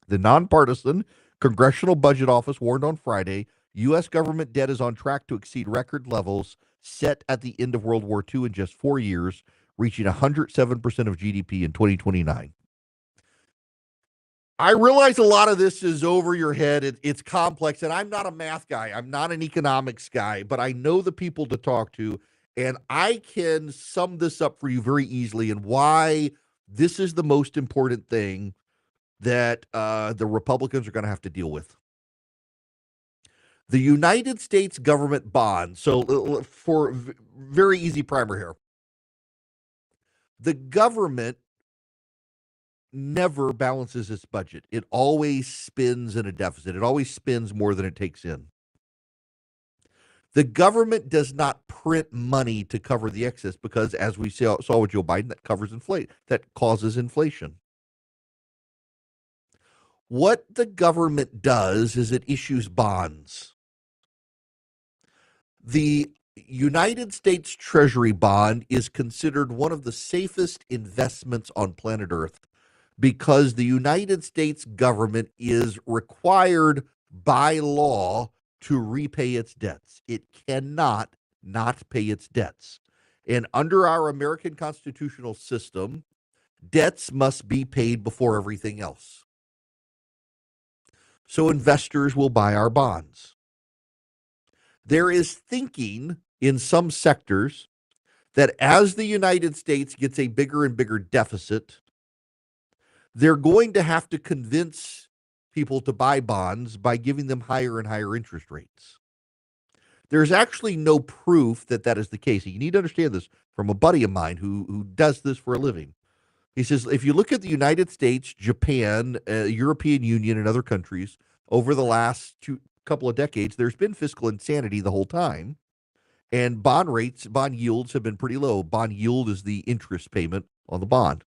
The nonpartisan Congressional Budget Office warned on Friday U.S. government debt is on track to exceed record levels set at the end of World War II in just 4 years, reaching 107% of GDP in 2029. I realize a lot of this is over your head. It's complex, and I'm not a math guy. I'm not an economics guy, but I know the people to talk to, and I can sum this up for you very easily and why this is the most important thing that the Republicans are going to have to deal with. The United States government bond. So for very easy primer here, the government never balances its budget. It always spends in a deficit. It always spends more than it takes in. The government does not print money to cover the excess because, as we saw with Joe Biden, that causes inflation. What the government does is it issues bonds. The United States Treasury bond is considered one of the safest investments on planet Earth because the United States government is required by law to repay its debts. It cannot not pay its debts. And under our American constitutional system, Debts must be paid before everything else. So investors will buy our bonds. There is thinking in some sectors that as the United States gets a bigger and bigger deficit, they're going to have to convince people to buy bonds by giving them higher and higher interest rates. There's actually no proof that that is the case. You need to understand this from a buddy of mine who does this for a living. He says, if you look at the United States, Japan, European Union, and other countries over the last couple of decades, there's been fiscal insanity the whole time. And bond yields have been pretty low. Bond yield is the interest payment on the bond.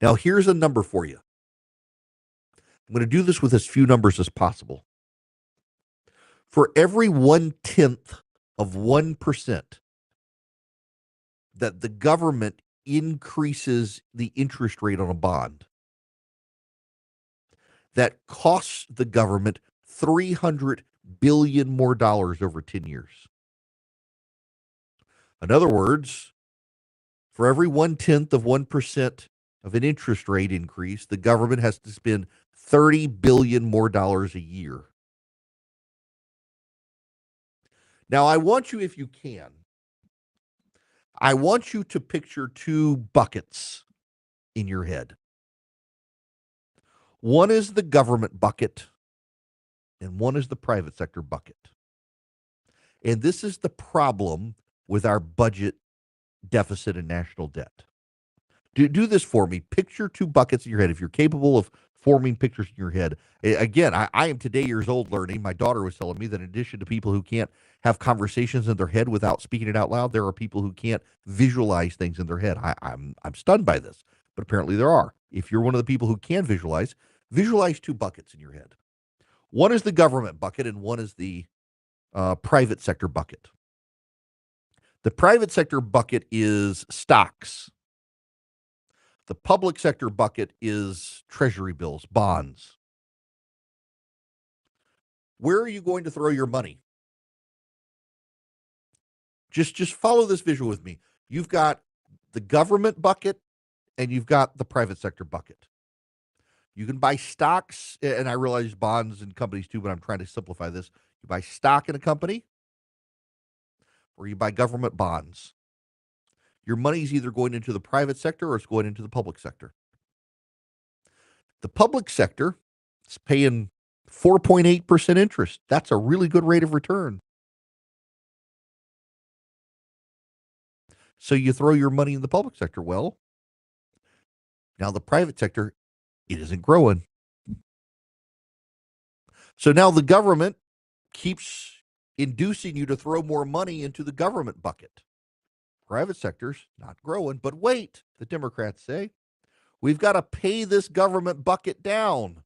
Now, here's a number for you. I'm going to do this with as few numbers as possible. For every 1/10 of 1% that the government increases the interest rate on a bond, that costs the government $300 billion more over 10 years. In other words, for every 1/10 of 1% of an interest rate increase, the government has to spend $30 billion more a year. Now, I want you, if you can, I want you to picture two buckets in your head. One is the government bucket, and one is the private sector bucket. And this is the problem with our budget deficit and national debt. Do this for me. Picture two buckets in your head. If you're capable of forming pictures in your head. Again, I am today years old learning. My daughter was telling me that in addition to people who can't have conversations in their head without speaking it out loud, there are people who can't visualize things in their head. I'm stunned by this, but apparently there are. If you're one of the people who can visualize two buckets in your head. One is the government bucket and one is the private sector bucket. The private sector bucket is stocks. The public sector bucket is treasury bills, bonds. Where are you going to throw your money? Just follow this visual with me. You've got the government bucket and you've got the private sector bucket. You can buy stocks, and I realize bonds and companies too, but I'm trying to simplify this. You buy stock in a company or you buy government bonds. Your money is either going into the private sector or it's going into the public sector. The public sector is paying 4.8% interest. That's a really good rate of return. So you throw your money in the public sector. Well, now the private sector, it isn't growing. So now the government keeps inducing you to throw more money into the government bucket. Private sector's not growing, but wait, the Democrats say, we've got to pay this government bucket down.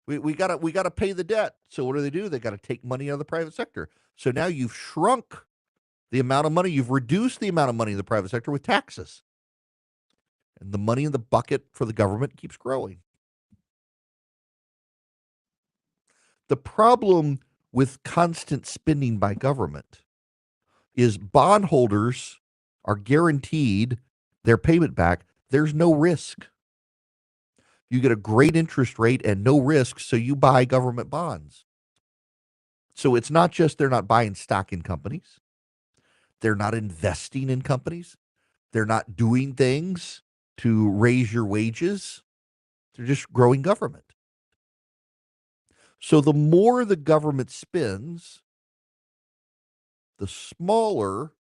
We got to pay the debt. So what do? They got to take money out of the private sector. So now you've shrunk the amount of money, you've reduced the amount of money in the private sector with taxes. And the money in the bucket for the government keeps growing. The problem with constant spending by government is bondholders are guaranteed their payment back. There's no risk. You get a great interest rate and no risk, so you buy government bonds. So it's not just they're not buying stock in companies. They're not investing in companies. They're not doing things to raise your wages. They're just growing government. So the more the government spends, the smaller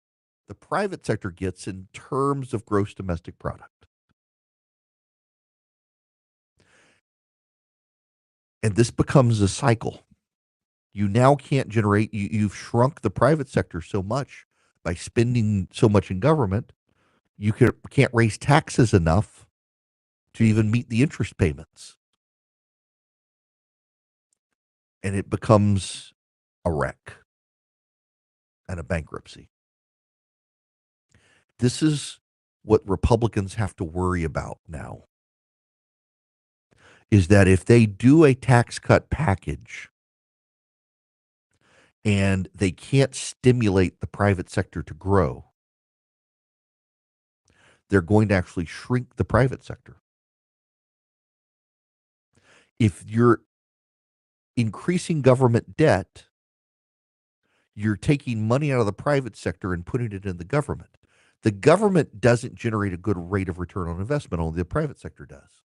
the private sector gets in terms of gross domestic product. And this becomes a cycle. You now can't generate, you've shrunk the private sector so much by spending so much in government, you can't raise taxes enough to even meet the interest payments. And it becomes a wreck and a bankruptcy. This is what Republicans have to worry about now, is that if they do a tax cut package and they can't stimulate the private sector to grow, they're going to actually shrink the private sector. If you're increasing government debt, you're taking money out of the private sector and putting it in the government. The government doesn't generate a good rate of return on investment, only the private sector does.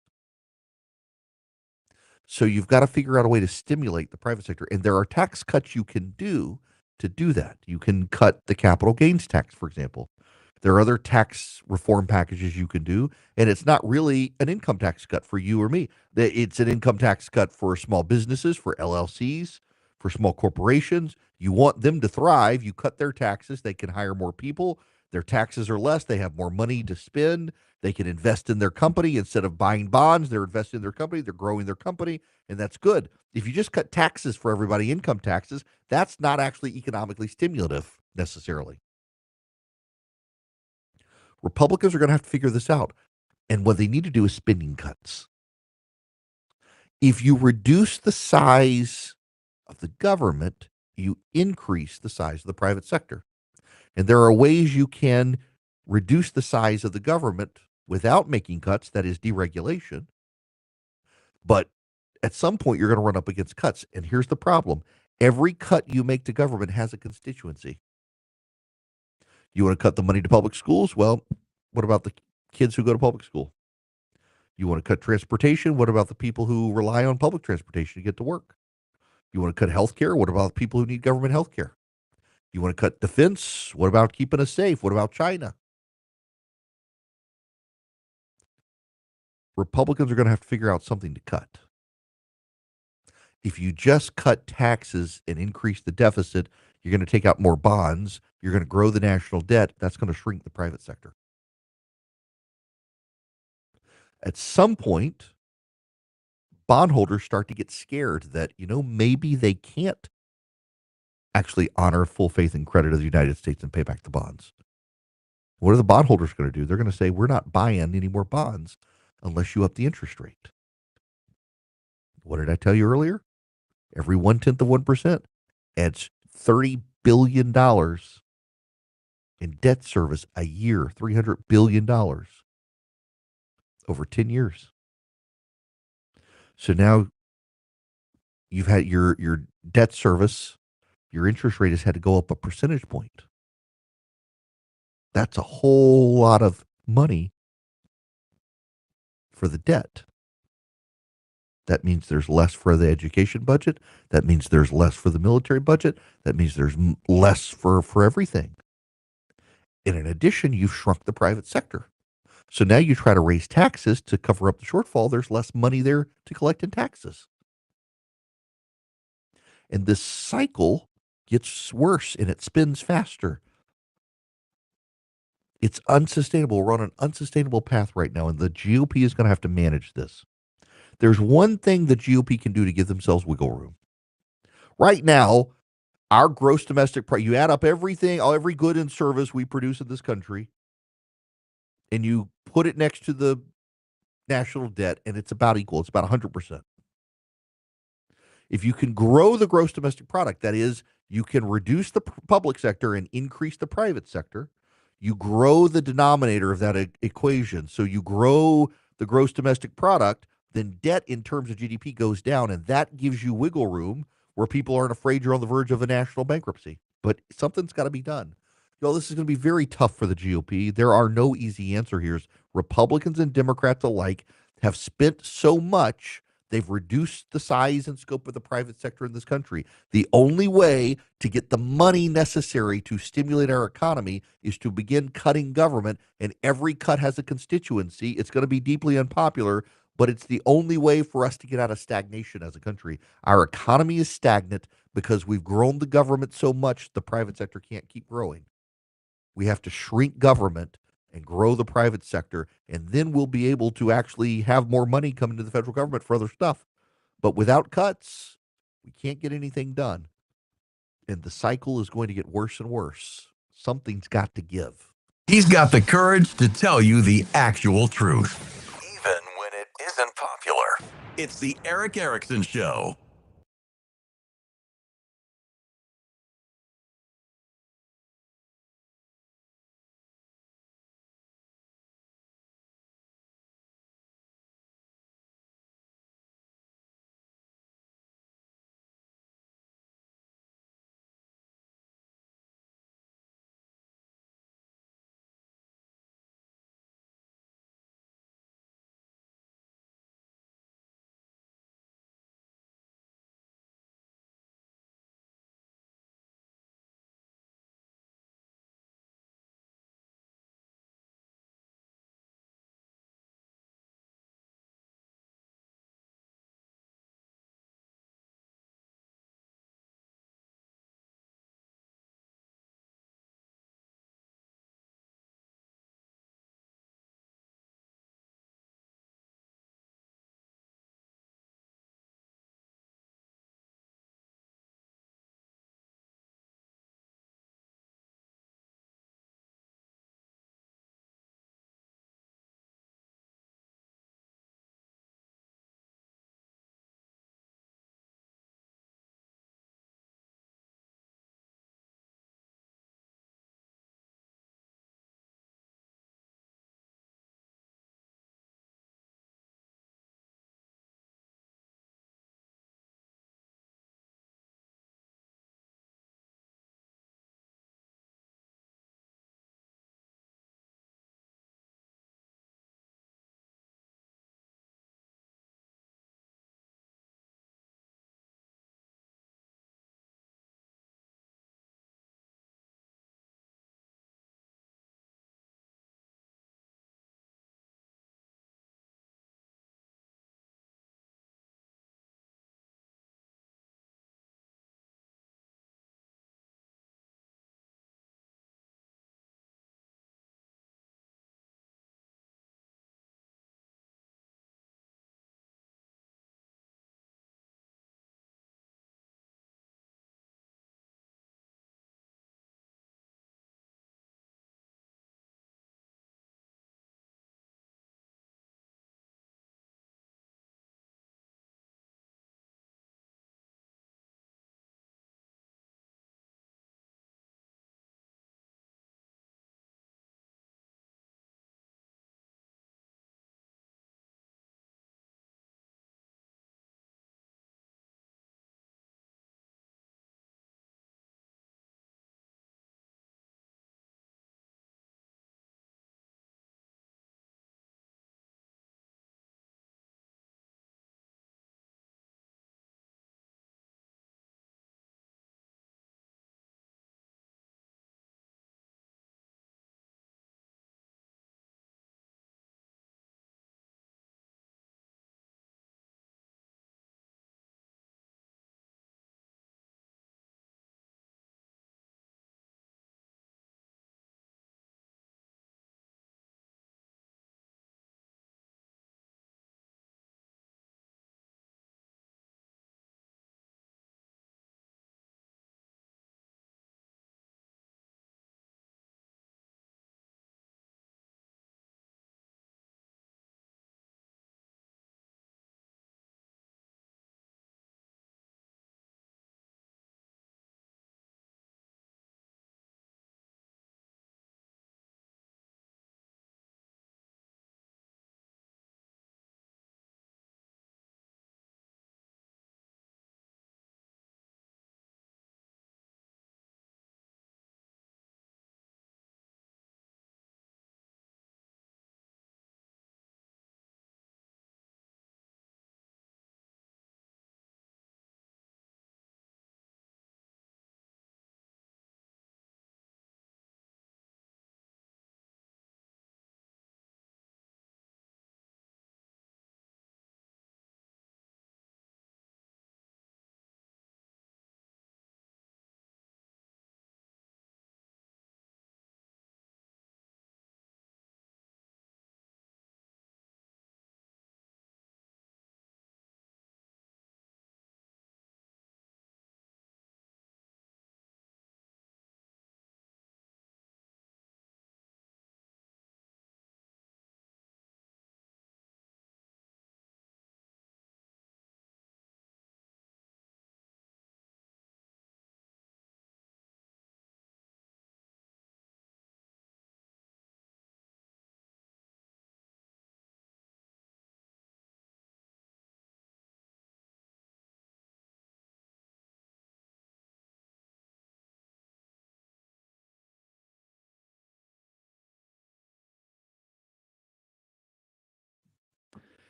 So you've got to figure out a way to stimulate the private sector. And there are tax cuts you can do to do that. You can cut the capital gains tax, for example. There are other tax reform packages you can do, and it's not really an income tax cut for you or me. It's an income tax cut for small businesses, for LLCs, for small corporations. You want them to thrive. You cut their taxes. They can hire more people. Their taxes are less. They have more money to spend. They can invest in their company instead of buying bonds. They're investing in their company. They're growing their company, and that's good. If you just cut taxes for everybody, income taxes, that's not actually economically stimulative necessarily. Republicans are going to have to figure this out. And what they need to do is spending cuts. If you reduce the size of the government, you increase the size of the private sector. And there are ways you can reduce the size of the government without making cuts, that is deregulation. But at some point, you're going to run up against cuts. And here's the problem. Every cut you make to government has a constituency. You want to cut the money to public schools? Well, what about the kids who go to public school? You want to cut transportation? What about the people who rely on public transportation to get to work? You want to cut health care? What about people who need government health care? You want to cut defense? What about keeping us safe? What about China? Republicans are going to have to figure out something to cut. If you just cut taxes and increase the deficit, you're going to take out more bonds. You're going to grow the national debt. That's going to shrink the private sector. At some point, bondholders start to get scared that, maybe they can't actually honor full faith and credit of the United States and pay back the bonds. What are the bondholders going to do? They're going to say, we're not buying any more bonds unless you up the interest rate. What did I tell you earlier? Every 1/10 of 1% adds $30 billion in debt service a year, $300 billion over 10 years. So now you've had your debt service, your interest rate has had to go up a percentage point. That's a whole lot of money for the debt. That means there's less for the education budget. That means there's less for the military budget. That means there's less for everything. And in addition, you've shrunk the private sector. So now you try to raise taxes to cover up the shortfall. There's less money there to collect in taxes. And this cycle gets worse and it spins faster. It's unsustainable. We're on an unsustainable path right now, and the GOP is going to have to manage this. There's one thing the GOP can do to give themselves wiggle room. Right now, our gross domestic product, you add up everything, every good and service we produce in this country, and you put it next to the national debt, and it's about equal. It's about 100%. If you can grow the gross domestic product, that is, you can reduce the public sector and increase the private sector, you grow the denominator of that equation. So you grow the gross domestic product, then debt in terms of GDP goes down, and that gives you wiggle room where people aren't afraid you're on the verge of a national bankruptcy. But something's got to be done. This is going to be very tough for the GOP. There are no easy answer here. Republicans and Democrats alike have spent so much, they've reduced the size and scope of the private sector in this country. The only way to get the money necessary to stimulate our economy is to begin cutting government, and every cut has a constituency. It's going to be deeply unpopular, but it's the only way for us to get out of stagnation as a country. Our economy is stagnant because we've grown the government so much the private sector can't keep growing. We have to shrink government and grow the private sector, and then we'll be able to actually have more money coming to the federal government for other stuff. But without cuts, we can't get anything done. And the cycle is going to get worse and worse. Something's got to give. He's got the courage to tell you the actual truth, even when it isn't popular. It's the Erick Erickson Show.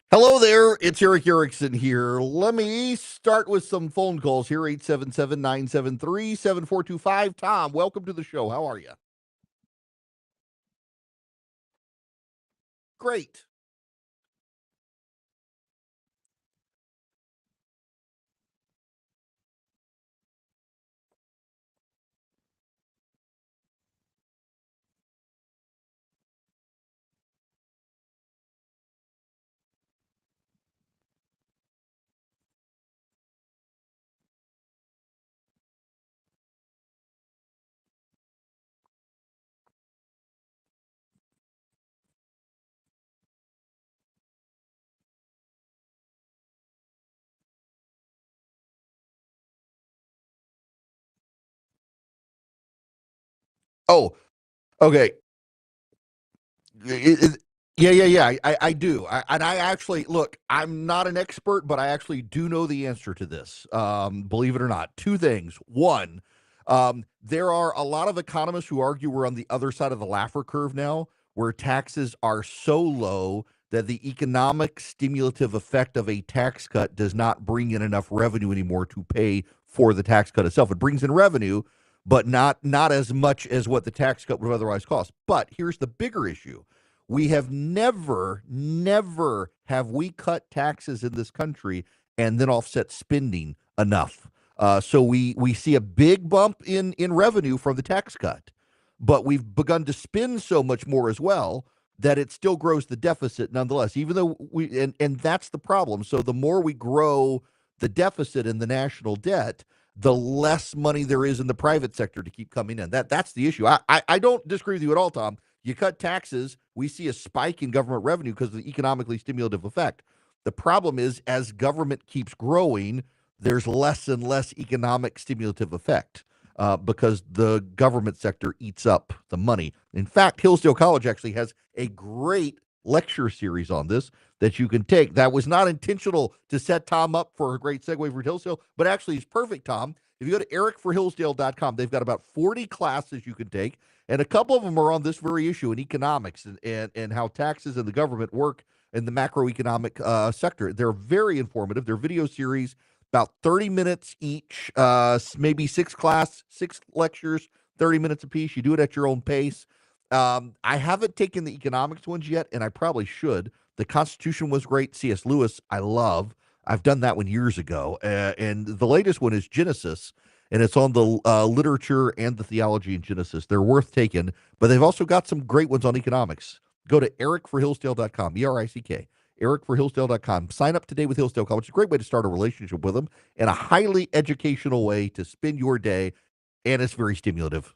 Hello there, it's Erick Erickson here. Let me start with some phone calls here, 877-973-7425. Tom, welcome to the show. How are you? Great. Oh, okay. Yeah. I do. And I actually, look, I'm not an expert, but I actually do know the answer to this. Believe it or not. Two things. One, there are a lot of economists who argue we're on the other side of the Laffer curve now, where taxes are so low that the economic stimulative effect of a tax cut does not bring in enough revenue anymore to pay for the tax cut itself. It brings in revenue, but not as much as what the tax cut would otherwise cost. But here's the bigger issue. We have never have we cut taxes in this country and then offset spending enough. So we see a big bump in revenue from the tax cut, but we've begun to spend so much more as well that it still grows the deficit nonetheless. Even though and that's the problem. So the more we grow the deficit in the national debt, the less money there is in the private sector to keep coming in. That's the issue. I don't disagree with you at all, Tom. You cut taxes, we see a spike in government revenue because of the economically stimulative effect. The problem is, as government keeps growing, there's less and less economic stimulative effect because the government sector eats up the money. In fact, Hillsdale College actually has a great lecture series on this that you can take. That was not intentional to set Tom up for a great segue for Hillsdale, but actually it's perfect, Tom. If you go to erickforhillsdale.com, they've got about 40 classes you can take, and a couple of them are on this very issue in economics and how taxes and the government work in the macroeconomic sector. They're very informative. They're video series, about 30 minutes each, maybe six lectures, 30 minutes apiece. You do it at your own pace. I haven't taken the economics ones yet, and I probably should. The Constitution was great. C.S. Lewis, I love. I've done that one years ago. And the latest one is Genesis, and it's on the literature and the theology in Genesis. They're worth taking, but they've also got some great ones on economics. Go to erickforhillsdale.com, ERICK, erickforhillsdale.com. Sign up today with Hillsdale College. It's a great way to start a relationship with them and a highly educational way to spend your day, and it's very stimulative.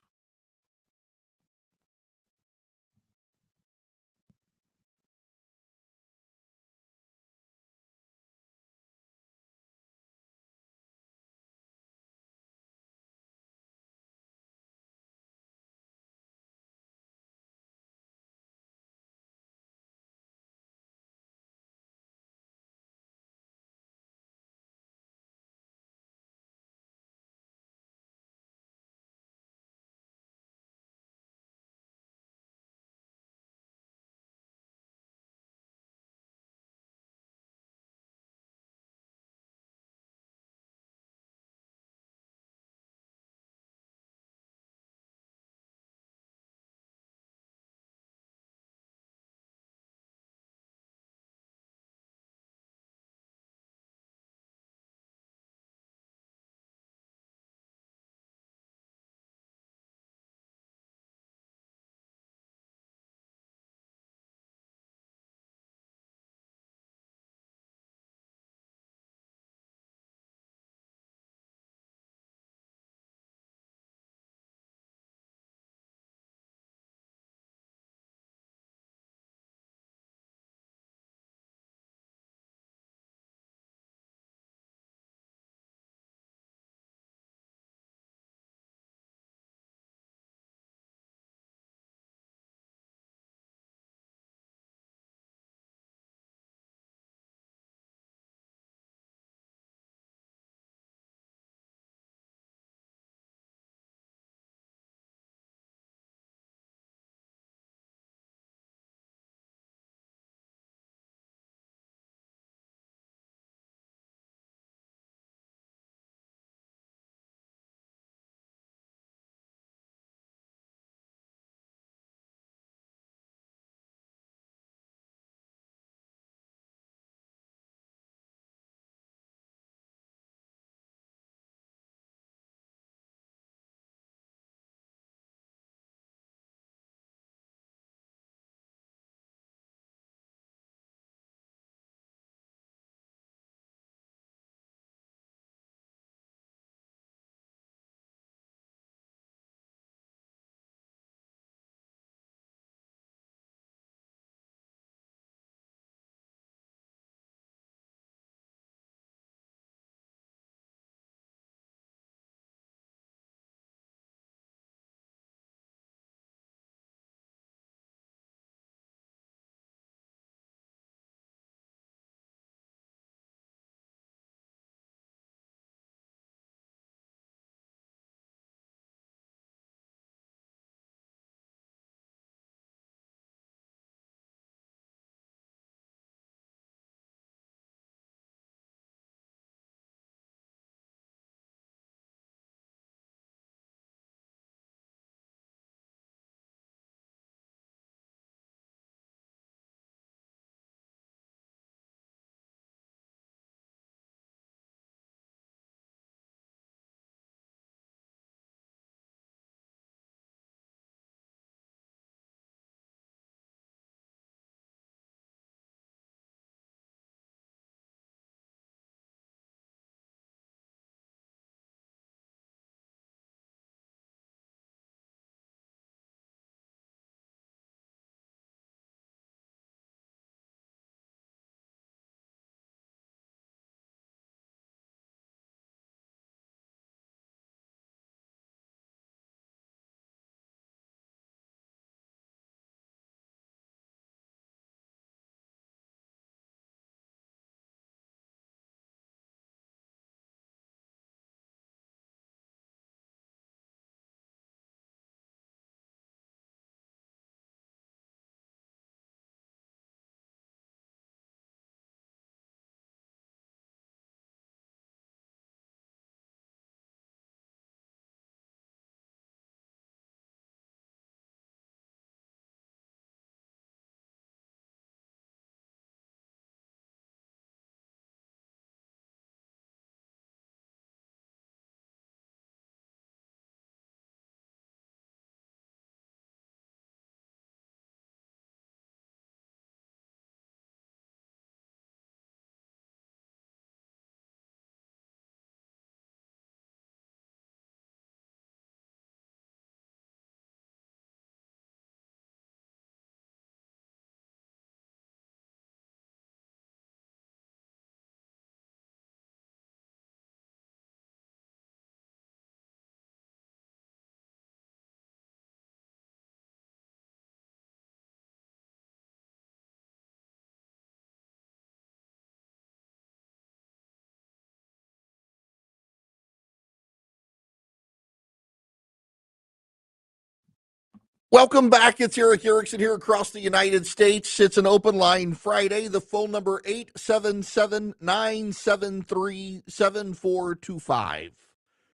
Welcome back. It's Erick Erickson here across the United States. It's an open line Friday. The phone number 877-973-7425.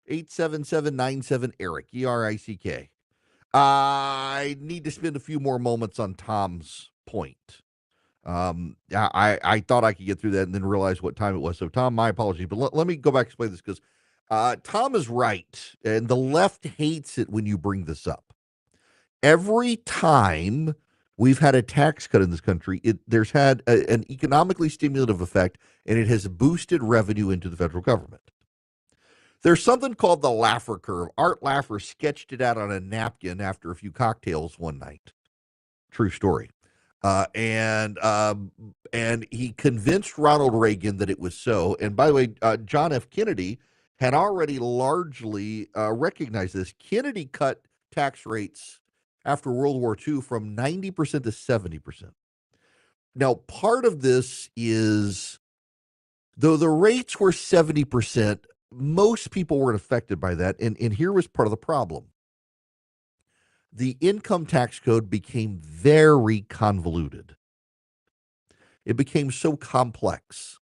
877-97-ERICK, ERICK. I need to spend a few more moments on Tom's point. I thought I could get through that and then realize what time it was. So, Tom, my apologies. But let me go back and explain this because Tom is right. And the left hates it when you bring this up. Every time we've had a tax cut in this country, there's had an economically stimulative effect, and it has boosted revenue into the federal government. There's something called the Laffer curve. Art Laffer sketched it out on a napkin after a few cocktails one night. True story. And he convinced Ronald Reagan that it was so. And by the way, John F. Kennedy had already largely recognized this. Kennedy cut tax rates after World War II from 90% to 70%. Now, part of this is, though the rates were 70%, most people weren't affected by that. And here was part of the problem. The income tax code became very convoluted. It became so complex.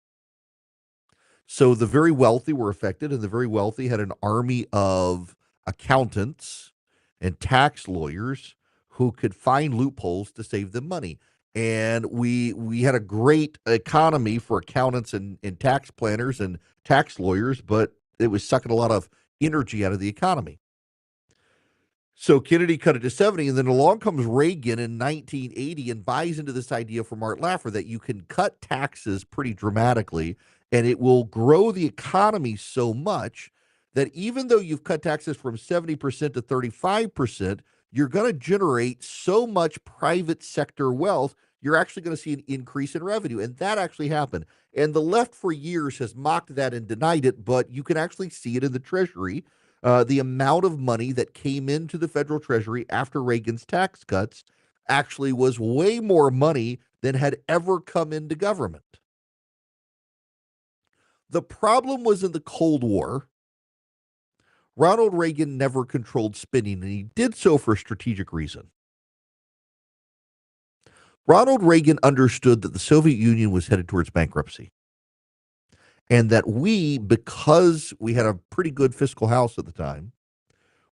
So the very wealthy were affected, and the very wealthy had an army of accountants and tax lawyers who could find loopholes to save them money. And we had a great economy for accountants and tax planners and tax lawyers, but it was sucking a lot of energy out of the economy. So Kennedy cut it to 70, and then along comes Reagan in 1980 and buys into this idea from Art Laffer that you can cut taxes pretty dramatically, and it will grow the economy so much that even though you've cut taxes from 70% to 35%, you're going to generate so much private sector wealth, you're actually going to see an increase in revenue. And that actually happened. And the left for years has mocked that and denied it, but you can actually see it in the Treasury. The amount of money that came into the federal Treasury after Reagan's tax cuts actually was way more money than had ever come into government. The problem was in the Cold War. Ronald Reagan never controlled spending, and he did so for a strategic reason. Ronald Reagan understood that the Soviet Union was headed towards bankruptcy, and that we, because we had a pretty good fiscal house at the time,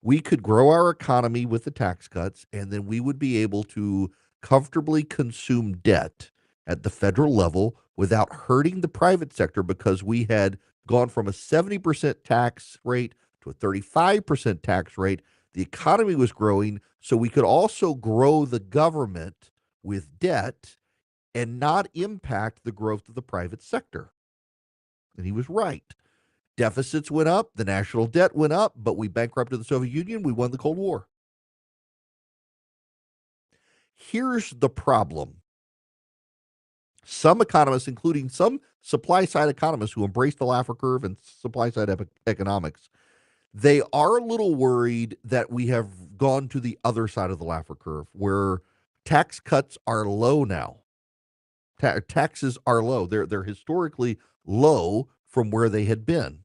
we could grow our economy with the tax cuts, and then we would be able to comfortably consume debt at the federal level without hurting the private sector, because we had gone from a 70% tax rate to a 35% tax rate. The economy was growing, so we could also grow the government with debt and not impact the growth of the private sector. And he was right. Deficits went up, the national debt went up, but we bankrupted the Soviet Union, we won the Cold War. Here's the problem. Some economists, including some supply-side economists who embrace the Laffer curve and supply-side economics, they are a little worried that we have gone to the other side of the Laffer curve, where tax cuts are low now. Taxes are low. They're historically low from where they had been.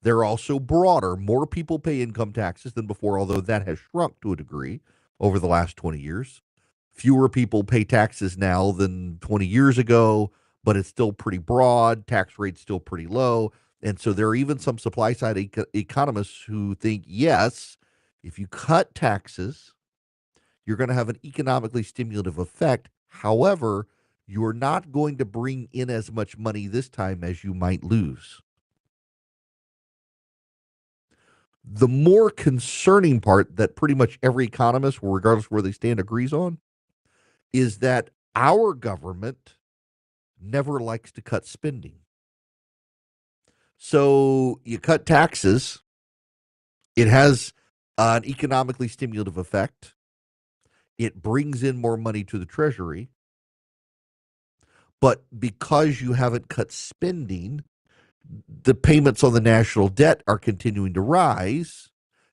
They're also broader. More people pay income taxes than before, although that has shrunk to a degree over the last 20 years. Fewer people pay taxes now than 20 years ago, but it's still pretty broad. Tax rate's still pretty low. And so there are even some supply-side economists who think, yes, if you cut taxes, you're going to have an economically stimulative effect. However, you're not going to bring in as much money this time as you might lose. The more concerning part that pretty much every economist, regardless of where they stand, agrees on, is that our government never likes to cut spending. So you cut taxes, it has an economically stimulative effect. It brings in more money to the Treasury. But because you haven't cut spending, the payments on the national debt are continuing to rise.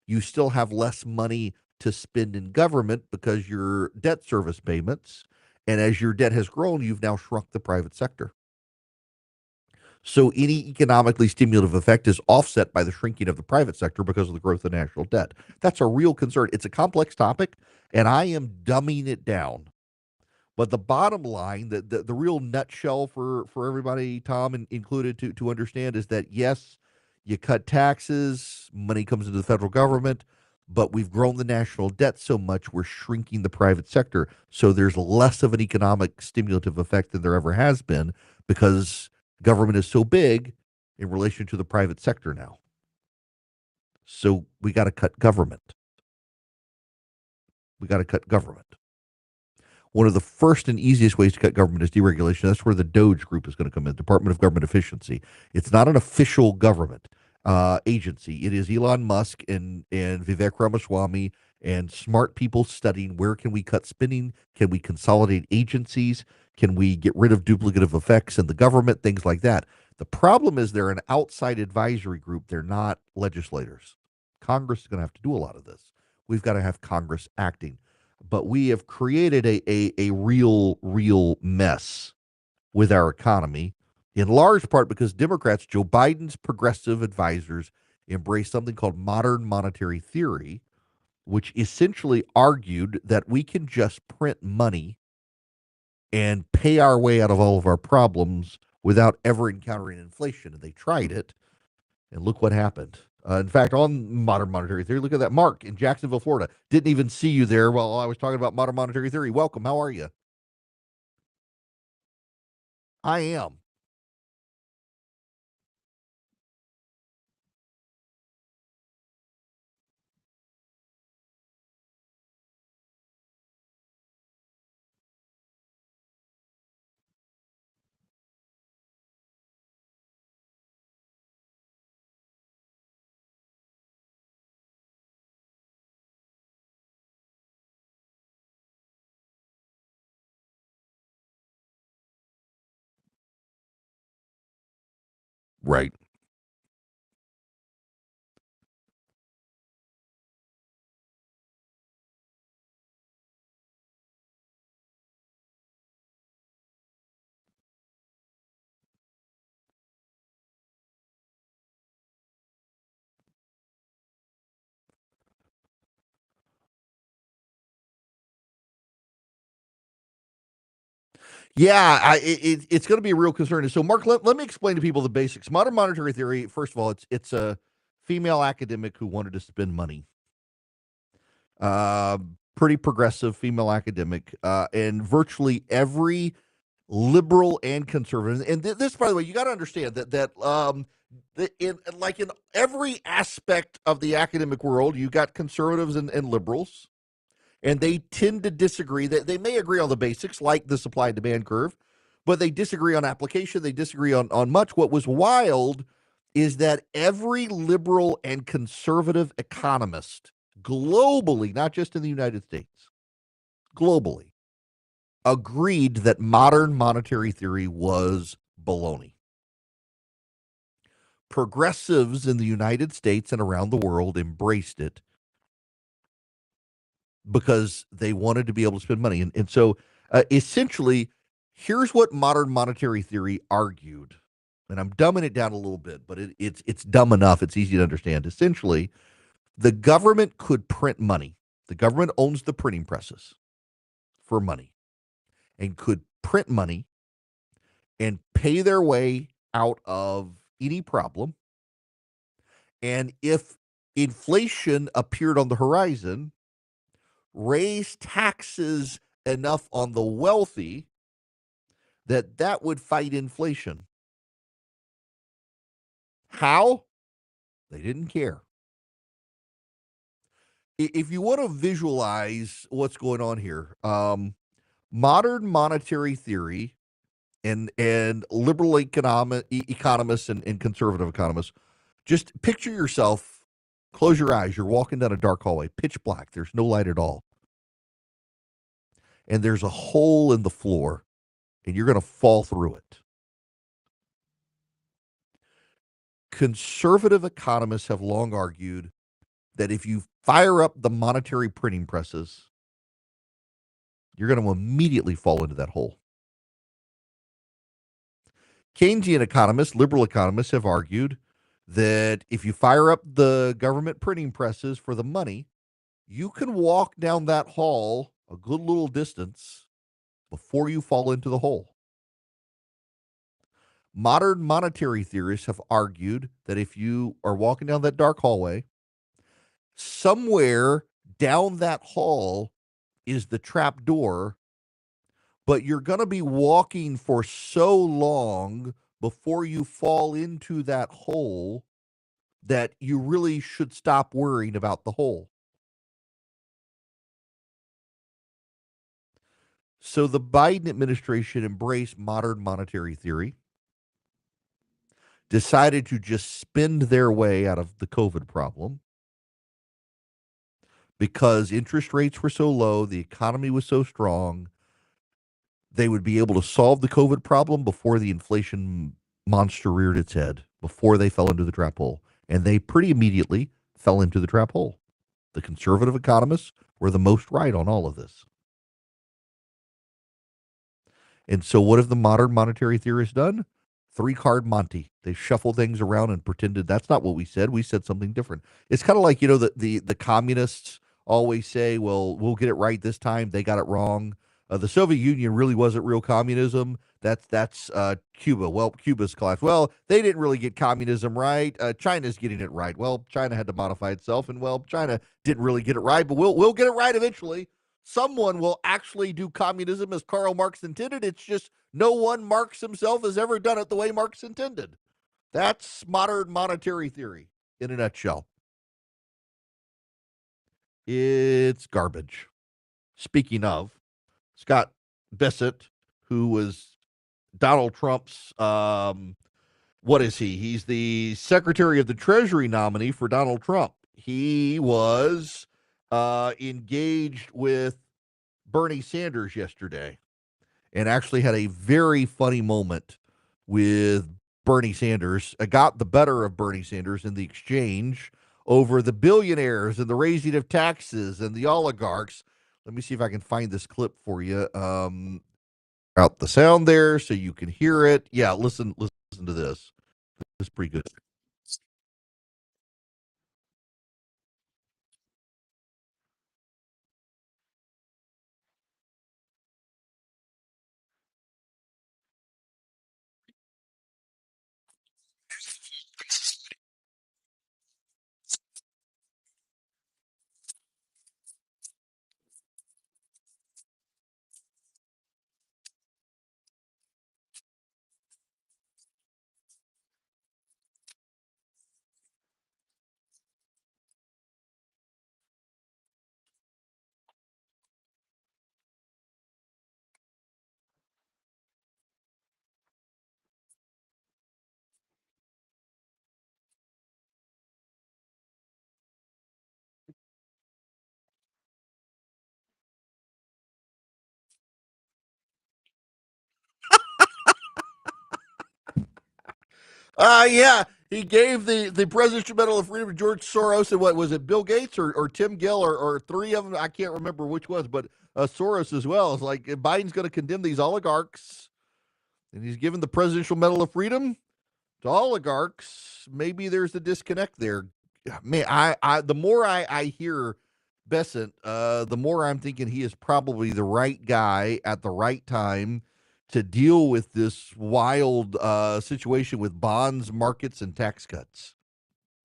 You still have less money to spend in government because your debt service payments. And as your debt has grown, you've now shrunk the private sector. So any economically stimulative effect is offset by the shrinking of the private sector because of the growth of national debt. That's a real concern. It's a complex topic, and I am dumbing it down. But the bottom line, the real nutshell for everybody, Tom included, to understand is that yes, you cut taxes, money comes into the federal government, but we've grown the national debt so much we're shrinking the private sector. So there's less of an economic stimulative effect than there ever has been because government is so big in relation to the private sector now. So we got to cut government. We got to cut government. One of the first and easiest ways to cut government is deregulation. That's where the DOGE group is going to come in, Department of Government Efficiency. It's not an official government agency. It is Elon Musk and Vivek Ramaswamy and smart people studying where can we cut spending, can we consolidate agencies, can we get rid of duplicative effects in the government, things like that. The problem is they're an outside advisory group. They're not legislators. Congress is going to have to do a lot of this. We've got to have Congress acting. But we have created a real mess with our economy, in large part because Democrats, Joe Biden's progressive advisors, embrace something called modern monetary theory, which essentially argued that we can just print money and pay our way out of all of our problems without ever encountering inflation. And they tried it, and look what happened. In fact, on modern monetary theory, look at that. Mark in Jacksonville, Florida. Didn't even see you there while I was talking about modern monetary theory. Welcome. How are you? I am. Right. Yeah, it's going to be a real concern. And so, Mark, let me explain to people the basics. Modern monetary theory, first of all, it's a female academic who wanted to spend money. Uh, Pretty progressive female academic, and virtually every liberal and conservative. And this, by the way, you got to understand in every aspect of the academic world, you got conservatives and liberals, and they tend to disagree. They may agree on the basics, like the supply and demand curve, but they disagree on application. They disagree on much. What was wild is that every liberal and conservative economist globally, not just in the United States, globally, agreed that modern monetary theory was baloney. Progressives in the United States and around the world embraced it because they wanted to be able to spend money. And so essentially, here's what modern monetary theory argued. And I'm dumbing it down a little bit, but it's dumb enough. It's easy to understand. Essentially, the government could print money. The government owns the printing presses for money and could print money and pay their way out of any problem. And if inflation appeared on the horizon, raise taxes enough on the wealthy that would fight inflation. How? They didn't care. If you want to visualize what's going on here, modern monetary theory and liberal economists and conservative economists, just picture yourself, close your eyes, you're walking down a dark hallway, pitch black, there's no light at all. And there's a hole in the floor, and you're going to fall through it. Conservative economists have long argued that if you fire up the monetary printing presses, you're going to immediately fall into that hole. Keynesian economists, liberal economists have argued that if you fire up the government printing presses for the money, you can walk down that hall a good little distance before you fall into the hole. Modern monetary theorists have argued that if you are walking down that dark hallway, somewhere down that hall is the trap door, but you're going to be walking for so long before you fall into that hole that you really should stop worrying about the hole. So the Biden administration embraced modern monetary theory, decided to just spend their way out of the COVID problem because interest rates were so low, the economy was so strong, they would be able to solve the COVID problem before the inflation monster reared its head, before they fell into the trap hole. And they pretty immediately fell into the trap hole. The conservative economists were the most right on all of this. And so what have the modern monetary theorists done? Three-card Monty. They shuffle things around and pretended that's not what we said. We said something different. It's kind of like, the communists always say, well, we'll get it right this time. They got it wrong. The Soviet Union really wasn't real communism. That's Cuba. Well, Cuba's collapsed. Well, they didn't really get communism right. China's getting it right. Well, China had to modify itself, and China didn't really get it right, but we'll get it right eventually. Someone will actually do communism as Karl Marx intended. It's just no one, Marx himself, has ever done it the way Marx intended. That's modern monetary theory in a nutshell. It's garbage. Speaking of, Scott Bissett, who was Donald Trump's, what is he? He's the Secretary of the Treasury nominee for Donald Trump. He was engaged with Bernie Sanders yesterday and actually had a very funny moment with Bernie Sanders. Got the better of Bernie Sanders in the exchange over the billionaires and the raising of taxes and the oligarchs. Let me see if I can find this clip for you. Out the sound there so you can hear it. Yeah, listen to this. This is pretty good. Yeah, he gave the Presidential Medal of Freedom to George Soros and what was it, Bill Gates or Tim Gill or three of them? I can't remember which was, but Soros as well. It's like Biden's going to condemn these oligarchs, and he's given the Presidential Medal of Freedom to oligarchs. Maybe there's a disconnect there. Man, the more I hear Bessent, the more I'm thinking he is probably the right guy at the right time to deal with this wild situation with bonds, markets, and tax cuts.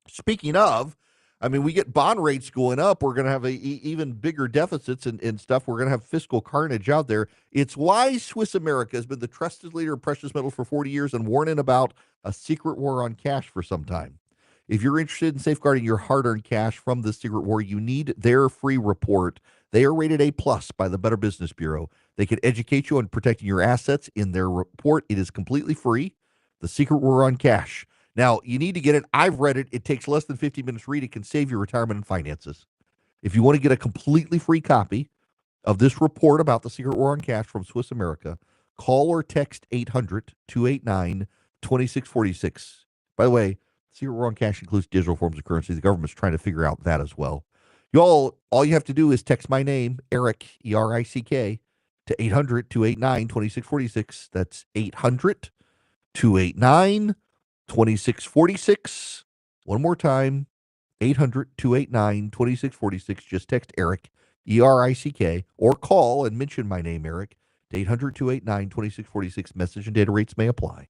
Speaking of, I mean, we get bond rates going up. We're going to have even bigger deficits and stuff. We're going to have fiscal carnage out there. It's why Swiss America has been the trusted leader of precious metals for 40 years and warning about a secret war on cash for some time. If you're interested in safeguarding your hard-earned cash from this secret war, you need their free report. They are rated A+ by the Better Business Bureau. They can educate you on protecting your assets in their report. It is completely free. The Secret War on Cash. Now, you need to get it. I've read it. It takes less than 50 minutes to read. It can save your retirement and finances. If you want to get a completely free copy of this report about the Secret War on Cash from Swiss America, call or text 800-289-2646. By the way, Secret War on Cash includes digital forms of currency. The government's trying to figure out that as well. Y'all, all you have to do is text my name, Erick, E-R-I-C-K, to 800-289-2646. That's 289 2646. One more time, 800 289 2646. Just text Erick, ERICK, or call and mention my name, Erick, 800 289 2646. Message and data rates may apply.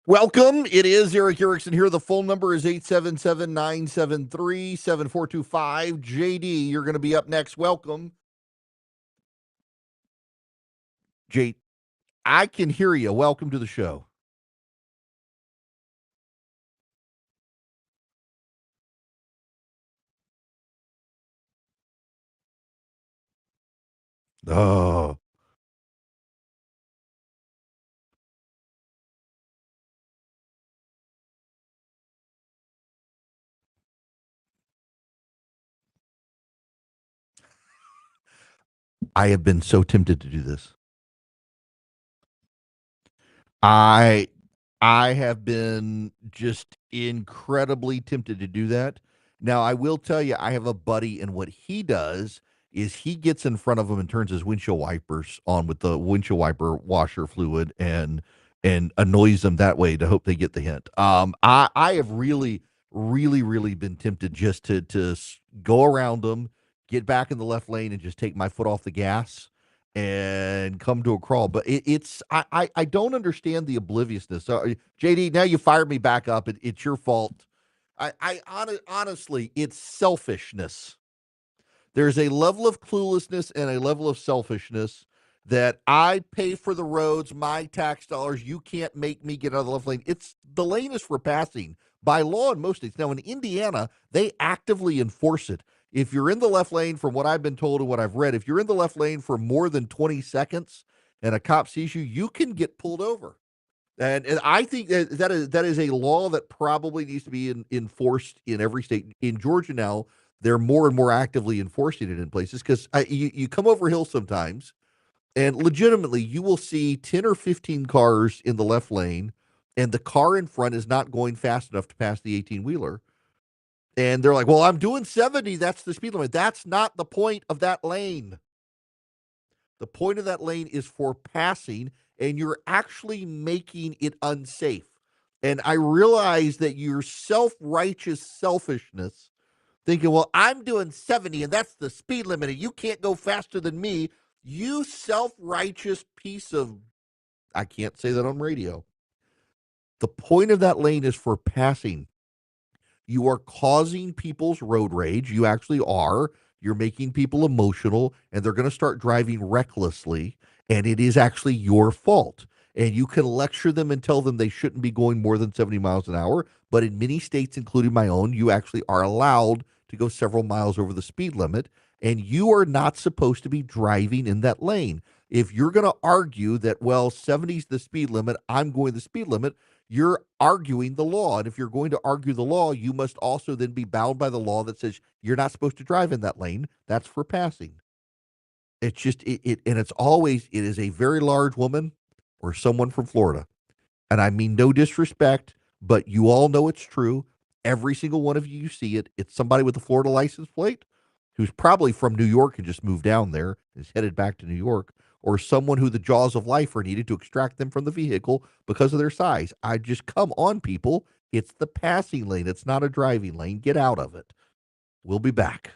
Welcome. It is Erick Erickson here. The phone number is 877-973-7425. JD, you're going to be up next. Welcome. Jay, I can hear you. Welcome to the show. Oh, I have been so tempted to do this. I I have been just incredibly tempted to do that. Now, I will tell you, I have a buddy, and what he does is he gets in front of them and turns his windshield wipers on with the windshield wiper washer fluid and annoys them that way to hope they get the hint. I have really been tempted just to go around them, get back in the left lane, and just take my foot off the gas and come to a crawl. But I don't understand the obliviousness. JD, now you fired me back up. It's your fault. Honestly, it's selfishness. There's a level of cluelessness and a level of selfishness that I pay for the roads, my tax dollars. You can't make me get out of the left lane. It's the lane is for passing by law in most states. Now in Indiana, they actively enforce it. If you're in the left lane, from what I've been told and what I've read, if you're in the left lane for more than 20 seconds and a cop sees you, you can get pulled over. And I think that is a law that probably needs to be enforced in every state. In Georgia now, they're more and more actively enforcing it in places because you come over hills sometimes, and legitimately you will see 10 or 15 cars in the left lane, and the car in front is not going fast enough to pass the 18-wheeler. And they're like, well, I'm doing 70. That's the speed limit. That's not the point of that lane. The point of that lane is for passing, and you're actually making it unsafe. And I realize that your self righteous selfishness, thinking, well, I'm doing 70 and that's the speed limit, and you can't go faster than me. You self righteous piece of, I can't say that on radio. The point of that lane is for passing. You are causing people's road rage. You actually are. You're making people emotional, and they're going to start driving recklessly, and it is actually your fault. And you can lecture them and tell them they shouldn't be going more than 70 miles an hour. But in many states, including my own, you actually are allowed to go several miles over the speed limit, and you are not supposed to be driving in that lane. If you're going to argue that, well, 70 is the speed limit, I'm going the speed limit, you're arguing the law. And if you're going to argue the law, you must also then be bound by the law that says you're not supposed to drive in that lane. That's for passing. It's just and it's always it is a very large woman or someone from Florida. And I mean no disrespect, but you all know it's true. Every single one of you see it. It's somebody with a Florida license plate who's probably from New York and just moved down there, is headed back to New York, or someone who the jaws of life are needed to extract them from the vehicle because of their size. I just come on, people. It's the passing lane. It's not a driving lane. Get out of it. We'll be back.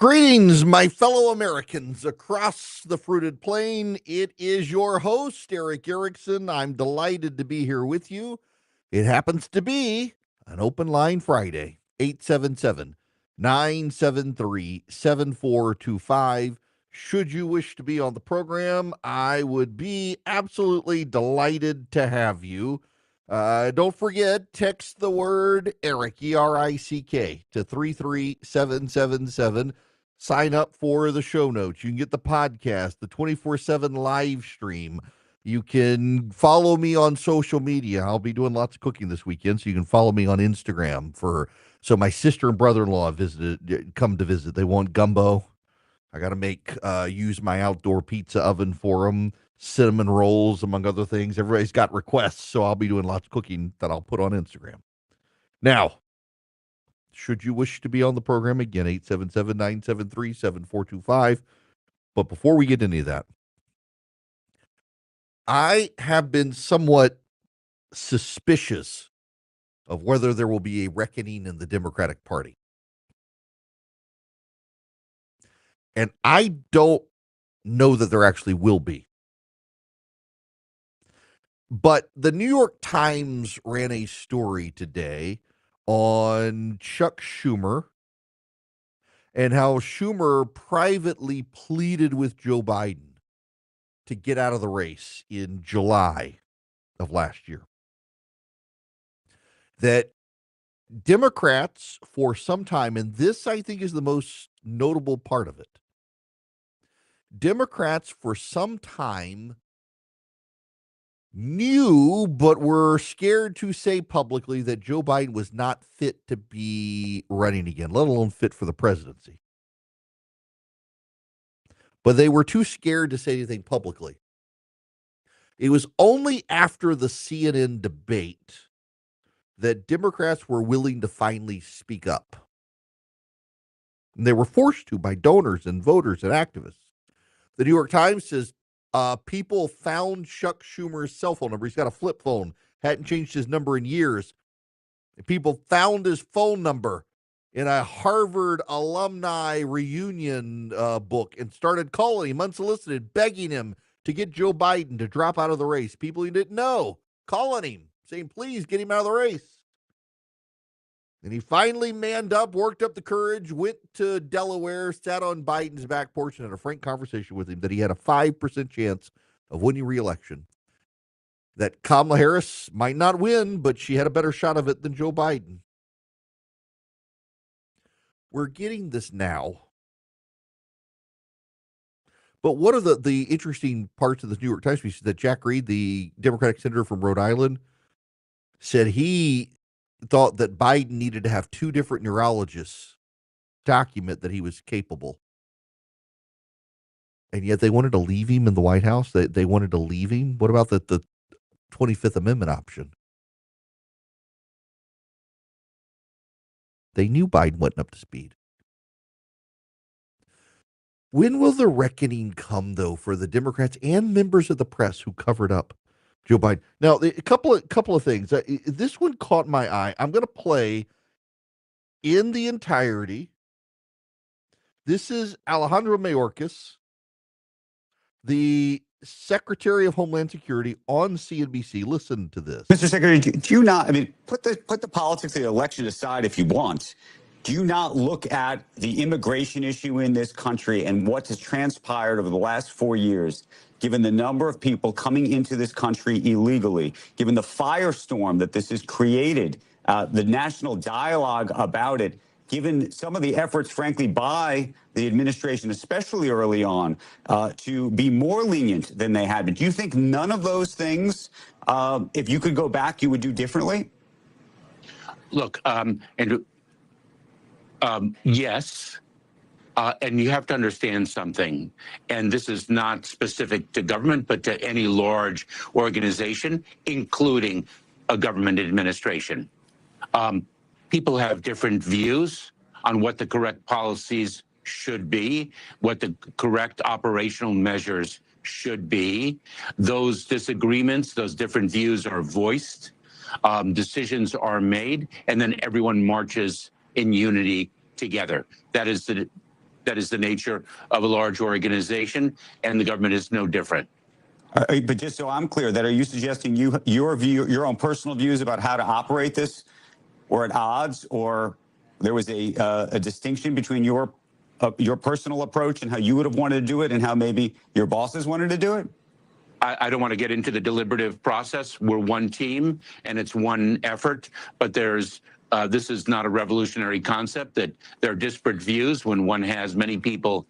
Greetings, my fellow Americans across the fruited plain. It is your host, Erick Erickson. I'm delighted to be here with you. It happens to be an open line Friday, 877-973-7425. Should you wish to be on the program, I would be absolutely delighted to have you. Don't forget, text the word Erick, E-R-I-C-K, to 33777. Sign up for the show notes. You can get the podcast, the 24/7 live stream. You can follow me on social media. I'll be doing lots of cooking this weekend, so you can follow me on Instagram. So my sister and brother-in-law come to visit. They want gumbo. I got to use my outdoor pizza oven for them. Cinnamon rolls, among other things. Everybody's got requests, so I'll be doing lots of cooking that I'll put on Instagram. Now, should you wish to be on the program again, 877-973-7425. But before we get into that, I have been somewhat suspicious of whether there will be a reckoning in the Democratic Party. And I don't know that there actually will be. But the New York Times ran a story today on Chuck Schumer and how Schumer privately pleaded with Joe Biden to get out of the race in July of last year. That Democrats, for some time, and this I think is the most notable part of it, Democrats for some time knew but were scared to say publicly that Joe Biden was not fit to be running again, let alone fit for the presidency. But they were too scared to say anything publicly. It was only after the CNN debate that Democrats were willing to finally speak up. And they were forced to by donors and voters and activists. The New York Times says people found Chuck Schumer's cell phone number. He's got a flip phone, hadn't changed his number in years. People found his phone number in a Harvard alumni reunion book and started calling him unsolicited, begging him to get Joe Biden to drop out of the race. People he didn't know calling him, saying, please get him out of the race. And he finally manned up, worked up the courage, went to Delaware, sat on Biden's back porch and had a frank conversation with him that he had a 5% chance of winning re-election. That Kamala Harris might not win, but she had a better shot of it than Joe Biden. We're getting this now. But one of the interesting parts of the New York Times piece is that Jack Reed, the Democratic senator from Rhode Island, said he thought that Biden needed to have two different neurologists document that he was capable. And yet they wanted to leave him in the White House. They wanted to leave him. What about the 25th Amendment option? They knew Biden wasn't up to speed. When will the reckoning come, though, for the Democrats and members of the press who covered up Joe Biden? Now, a couple of things. This one caught my eye. I'm going to play in the entirety. This is Alejandro Mayorkas, the Secretary of Homeland Security, on CNBC. Listen to this. Mr. Secretary, do you not, I mean, put the politics of the election aside if you want. Do you not look at the immigration issue in this country and what has transpired over the last 4 years, given the number of people coming into this country illegally, given the firestorm that this has created, the national dialogue about it, given some of the efforts, frankly, by the administration, especially early on, to be more lenient than they had been? Do you think none of those things, if you could go back, you would do differently? Look, yes. And you have to understand something, and this is not specific to government, but to any large organization, including a government administration. People have different views on what the correct policies should be, what the correct operational measures should be. Those disagreements, those different views are voiced, decisions are made, and then everyone marches in unity together. That is the That is the nature of a large organization, and the government is no different. But just so I'm clear, that are you suggesting your own personal views about how to operate this were at odds, or there was a distinction between your personal approach and how you would have wanted to do it and how maybe your bosses wanted to do it? I don't want to get into the deliberative process. We're one team and it's one effort, but this is not a revolutionary concept that there are disparate views when one has many people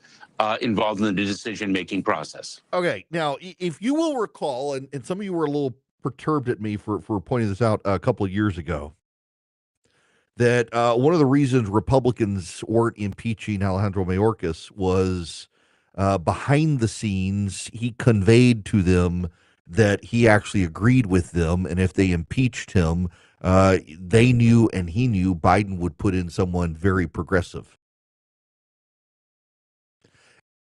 involved in the decision-making process. Okay, now, if you will recall, and some of you were a little perturbed at me for pointing this out a couple of years ago, that one of the reasons Republicans weren't impeaching Alejandro Mayorkas was behind the scenes, he conveyed to them that he actually agreed with them, and if they impeached him, they knew and he knew Biden would put in someone very progressive.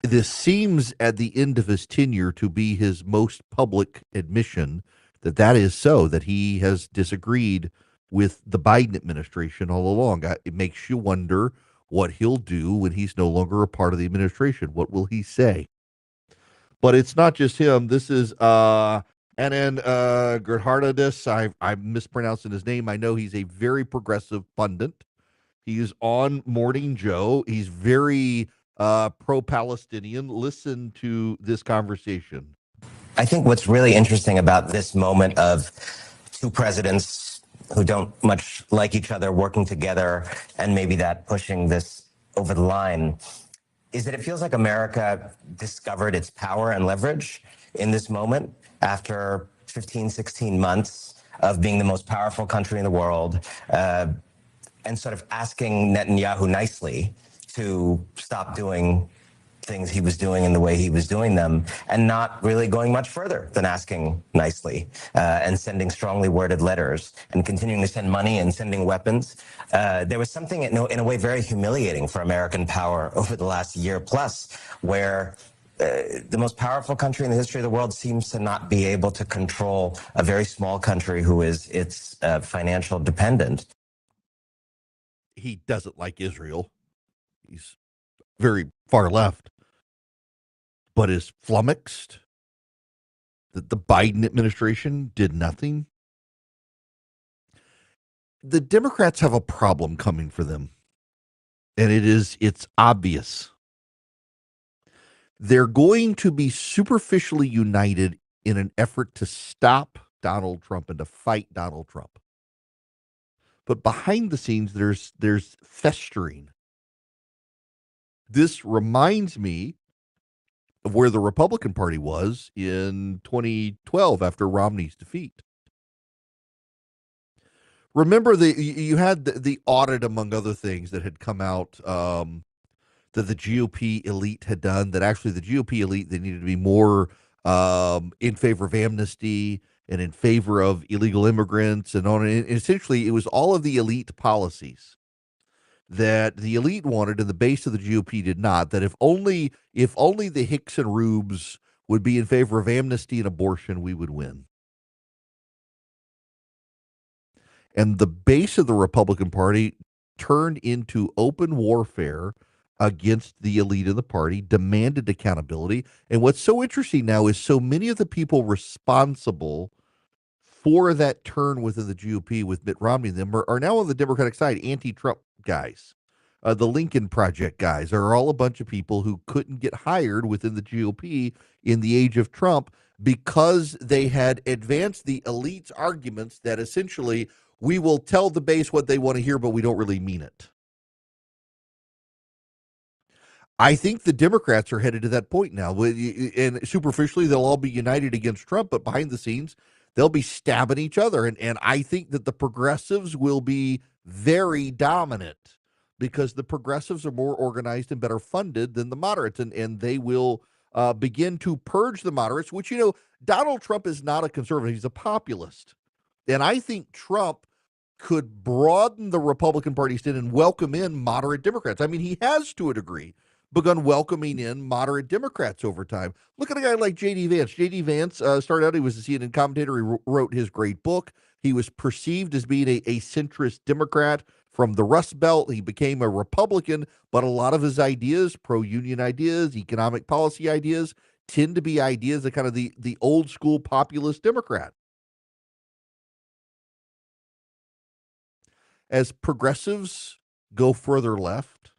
This seems at the end of his tenure to be his most public admission that is so, that he has disagreed with the Biden administration all along. It makes you wonder what he'll do when he's no longer a part of the administration. What will he say? But it's not just him. This is Anan Gerhardadis. I'm mispronouncing his name. I know he's a very progressive pundit. He is on Morning Joe. He's very pro-Palestinian. Listen to this conversation. I think what's really interesting about this moment of two presidents who don't much like each other working together, and maybe that pushing this over the line, is that it feels like America discovered its power and leverage in this moment after 15, 16 months of being the most powerful country in the world, and sort of asking Netanyahu nicely to stop doing things he was doing in the way he was doing them, and not really going much further than asking nicely, and sending strongly worded letters and continuing to send money and sending weapons. There was something in a way very humiliating for American power over the last year plus, where the most powerful country in the history of the world seems to not be able to control a very small country who is its financial dependent. He doesn't like Israel. He's very far left, but is flummoxed that the Biden administration did nothing. The Democrats have a problem coming for them, and it's obvious. They're going to be superficially united in an effort to stop Donald Trump and to fight Donald Trump. But behind the scenes, there's festering. This reminds me of where the Republican Party was in 2012 after Romney's defeat. Remember, you had the audit, among other things, that had come out that the GOP elite had done, that actually the GOP elite, they needed to be more in favor of amnesty and in favor of illegal immigrants and on. And essentially, it was all of the elite policies that the elite wanted and the base of the GOP did not, that if only the Hicks and Rubes would be in favor of amnesty and abortion, we would win. And the base of the Republican Party turned into open warfare against the elite of the party, demanded accountability. And what's so interesting now is so many of the people responsible for that turn within the GOP with Mitt Romney and them are now on the Democratic side, anti-Trump guys. The Lincoln Project guys are all a bunch of people who couldn't get hired within the GOP in the age of Trump because they had advanced the elite's arguments that essentially we will tell the base what they want to hear, but we don't really mean it. I think the Democrats are headed to that point now. And superficially, they'll all be united against Trump, but behind the scenes, they'll be stabbing each other. And I think that the progressives will be very dominant because the progressives are more organized and better funded than the moderates. And they will begin to purge the moderates, which, Donald Trump is not a conservative. He's a populist. And I think Trump could broaden the Republican Party stand and welcome in moderate Democrats. I mean, he has, to a degree, begun welcoming in moderate Democrats over time. Look at a guy like J.D. Vance. J.D. Vance started out, he was a CNN commentator. He wrote his great book. He was perceived as being a centrist Democrat from the Rust Belt. He became a Republican, but a lot of his ideas, pro-union ideas, economic policy ideas, tend to be ideas of kind of the old school populist Democrat. As progressives go further left,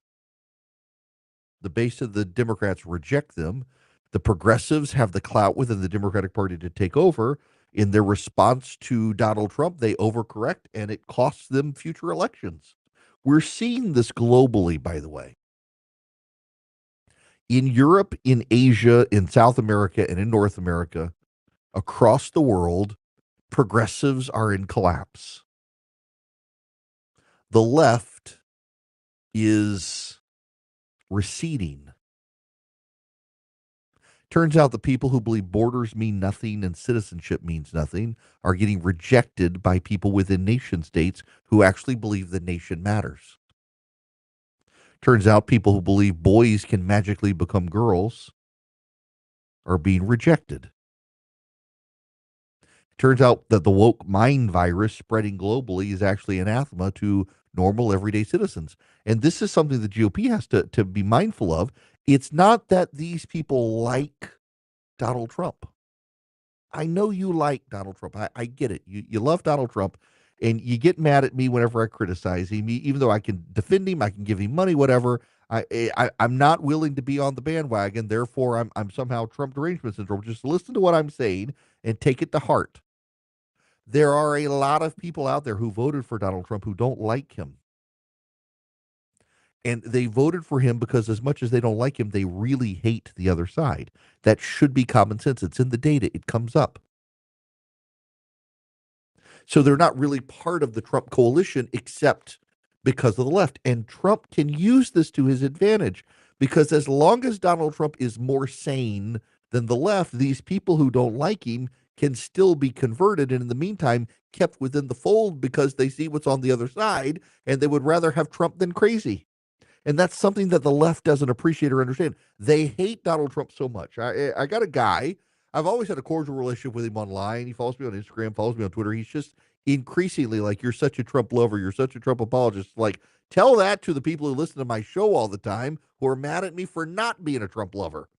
the base of the Democrats reject them. The progressives have the clout within the Democratic Party to take over. In their response to Donald Trump, they overcorrect, and it costs them future elections. We're seeing this globally, by the way. In Europe, in Asia, in South America, and in North America, across the world, progressives are in collapse. The left is receding. Turns out the people who believe borders mean nothing and citizenship means nothing are getting rejected by people within nation states who actually believe the nation matters. Turns out people who believe boys can magically become girls are being rejected. Turns out that the woke mind virus spreading globally is actually anathema to normal everyday citizens. And this is something the GOP has to be mindful of. It's not that these people like Donald Trump. I know you like Donald Trump. I get it. You love Donald Trump, and you get mad at me whenever I criticize him, even though I can defend him, I can give him money, whatever. I'm not willing to be on the bandwagon. Therefore, I'm somehow Trump derangement syndrome. Just listen to what I'm saying and take it to heart. There are a lot of people out there who voted for Donald Trump who don't like him. And they voted for him because as much as they don't like him, they really hate the other side. That should be common sense. It's in the data. It comes up. So they're not really part of the Trump coalition except because of the left. And Trump can use this to his advantage because as long as Donald Trump is more sane than the left, these people who don't like him can still be converted and in the meantime kept within the fold because they see what's on the other side and they would rather have Trump than crazy. And that's something that the left doesn't appreciate or understand. They hate Donald Trump so much. I got a guy, I've always had a cordial relationship with him online. He follows me on Instagram, follows me on Twitter. He's just increasingly like, you're such a Trump lover. You're such a Trump apologist. Like, tell that to the people who listen to my show all the time who are mad at me for not being a Trump lover.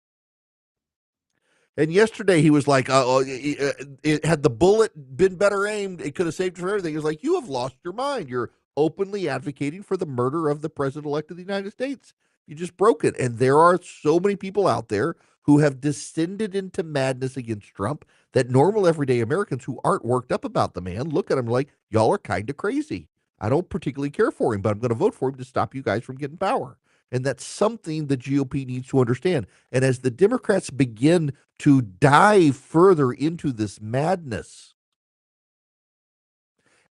And yesterday he was like, had the bullet been better aimed, it could have saved us for everything. He was like, you have lost your mind. You're openly advocating for the murder of the president-elect of the United States. You just broke it. And there are so many people out there who have descended into madness against Trump that normal everyday Americans who aren't worked up about the man look at him like, y'all are kind of crazy. I don't particularly care for him, but I'm going to vote for him to stop you guys from getting power. And that's something the GOP needs to understand. And as the Democrats begin to dive further into this madness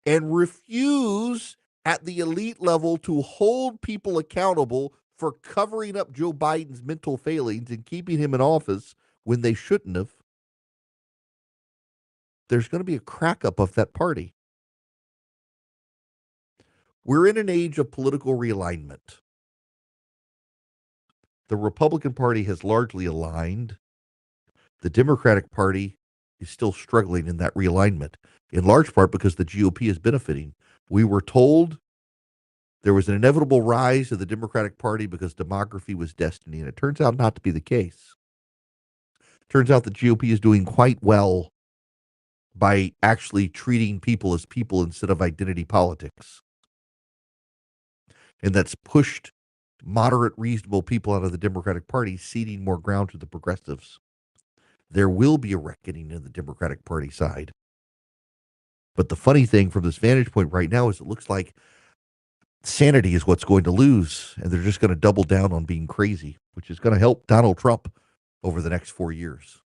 and refuse at the elite level to hold people accountable for covering up Joe Biden's mental failings and keeping him in office when they shouldn't have, there's going to be a crack up of that party. We're in an age of political realignment. The Republican Party has largely aligned. The Democratic Party is still struggling in that realignment, in large part because the GOP is benefiting. We were told there was an inevitable rise of the Democratic Party because demography was destiny, and it turns out not to be the case. Turns out the GOP is doing quite well by actually treating people as people instead of identity politics. And that's pushed moderate, reasonable people out of the Democratic Party, ceding more ground to the progressives. There will be a reckoning in the Democratic Party side. But the funny thing from this vantage point right now is it looks like sanity is what's going to lose, and they're just going to double down on being crazy, which is going to help Donald Trump over the next 4 years.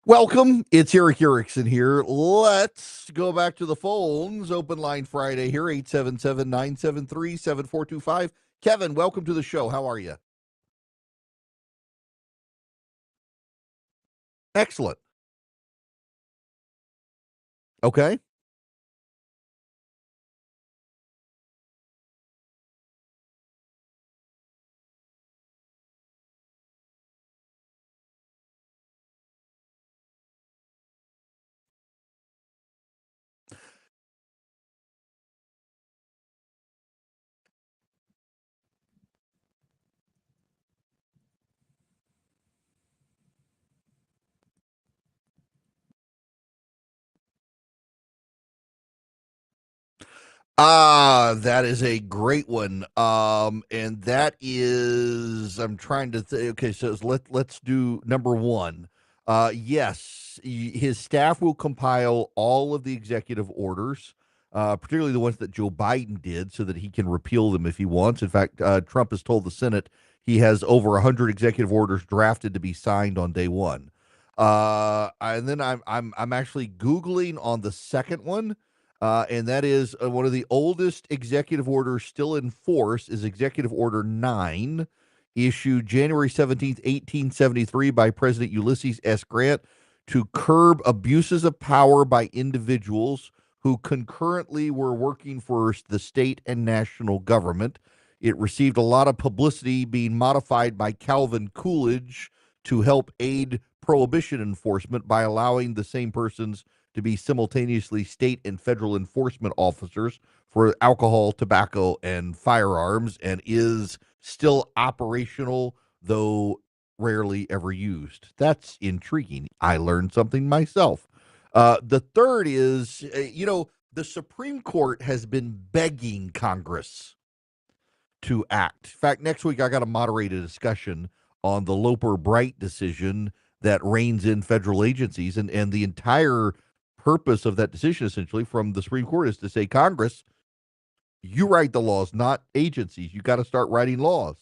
Welcome. It's Erick Erickson here. Let's go back to the phones. Open line Friday here, 877-973-7425. Kevin, welcome to the show. How are you? Excellent. Okay. That is a great one. And that is, I'm trying to think. Okay, so let's do number one. Yes, his staff will compile all of the executive orders, particularly the ones that Joe Biden did, so that he can repeal them if he wants. In fact, Trump has told the Senate he has over 100 executive orders drafted to be signed on day one. And then I'm actually Googling on the second one, and that is one of the oldest executive orders still in force is Executive Order 9, issued January 17th, 1873 by President Ulysses S. Grant to curb abuses of power by individuals who concurrently were working for the state and national government. It received a lot of publicity being modified by Calvin Coolidge to help aid prohibition enforcement by allowing the same persons to be simultaneously state and federal enforcement officers for alcohol, tobacco, and firearms, and is still operational, though rarely ever used. That's intriguing. I learned something myself. The third is, the Supreme Court has been begging Congress to act. In fact, next week I got to moderate a discussion on the Loper Bright decision that reins in federal agencies, and the entire purpose of that decision, essentially, from the Supreme Court is to say, Congress, you write the laws, not agencies. You got to start writing laws.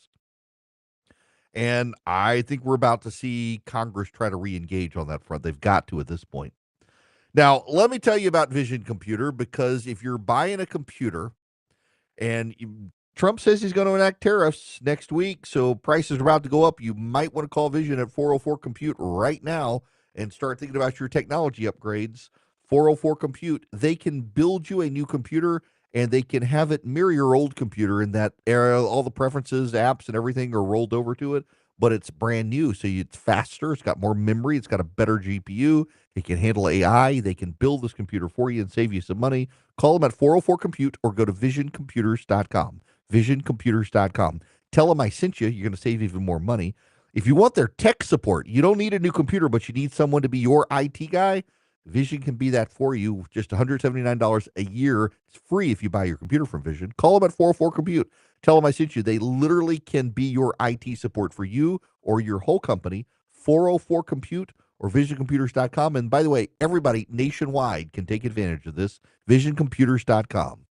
And I think we're about to see Congress try to re-engage on that front. They've got to at this point. Now, let me tell you about Vision Computer, because if you're buying a computer and Trump says he's going to enact tariffs next week, so prices are about to go up, you might want to call Vision at 404 Compute right now and start thinking about your technology upgrades. 404 Compute, they can build you a new computer and they can have it mirror your old computer in that era. All the preferences, apps, and everything are rolled over to it, but it's brand new. So it's faster, it's got more memory, it's got a better GPU, it can handle AI. They can build this computer for you and save you some money. Call them at 404 Compute or go to visioncomputers.com. Visioncomputers.com. Tell them I sent you. You're going to save even more money. If you want their tech support, you don't need a new computer, but you need someone to be your IT guy. Vision can be that for you. Just $179 a year. It's free if you buy your computer from Vision. Call them at 404 Compute. Tell them I sent you. They literally can be your IT support for you or your whole company. 404 Compute or visioncomputers.com. And by the way, everybody nationwide can take advantage of this. Visioncomputers.com.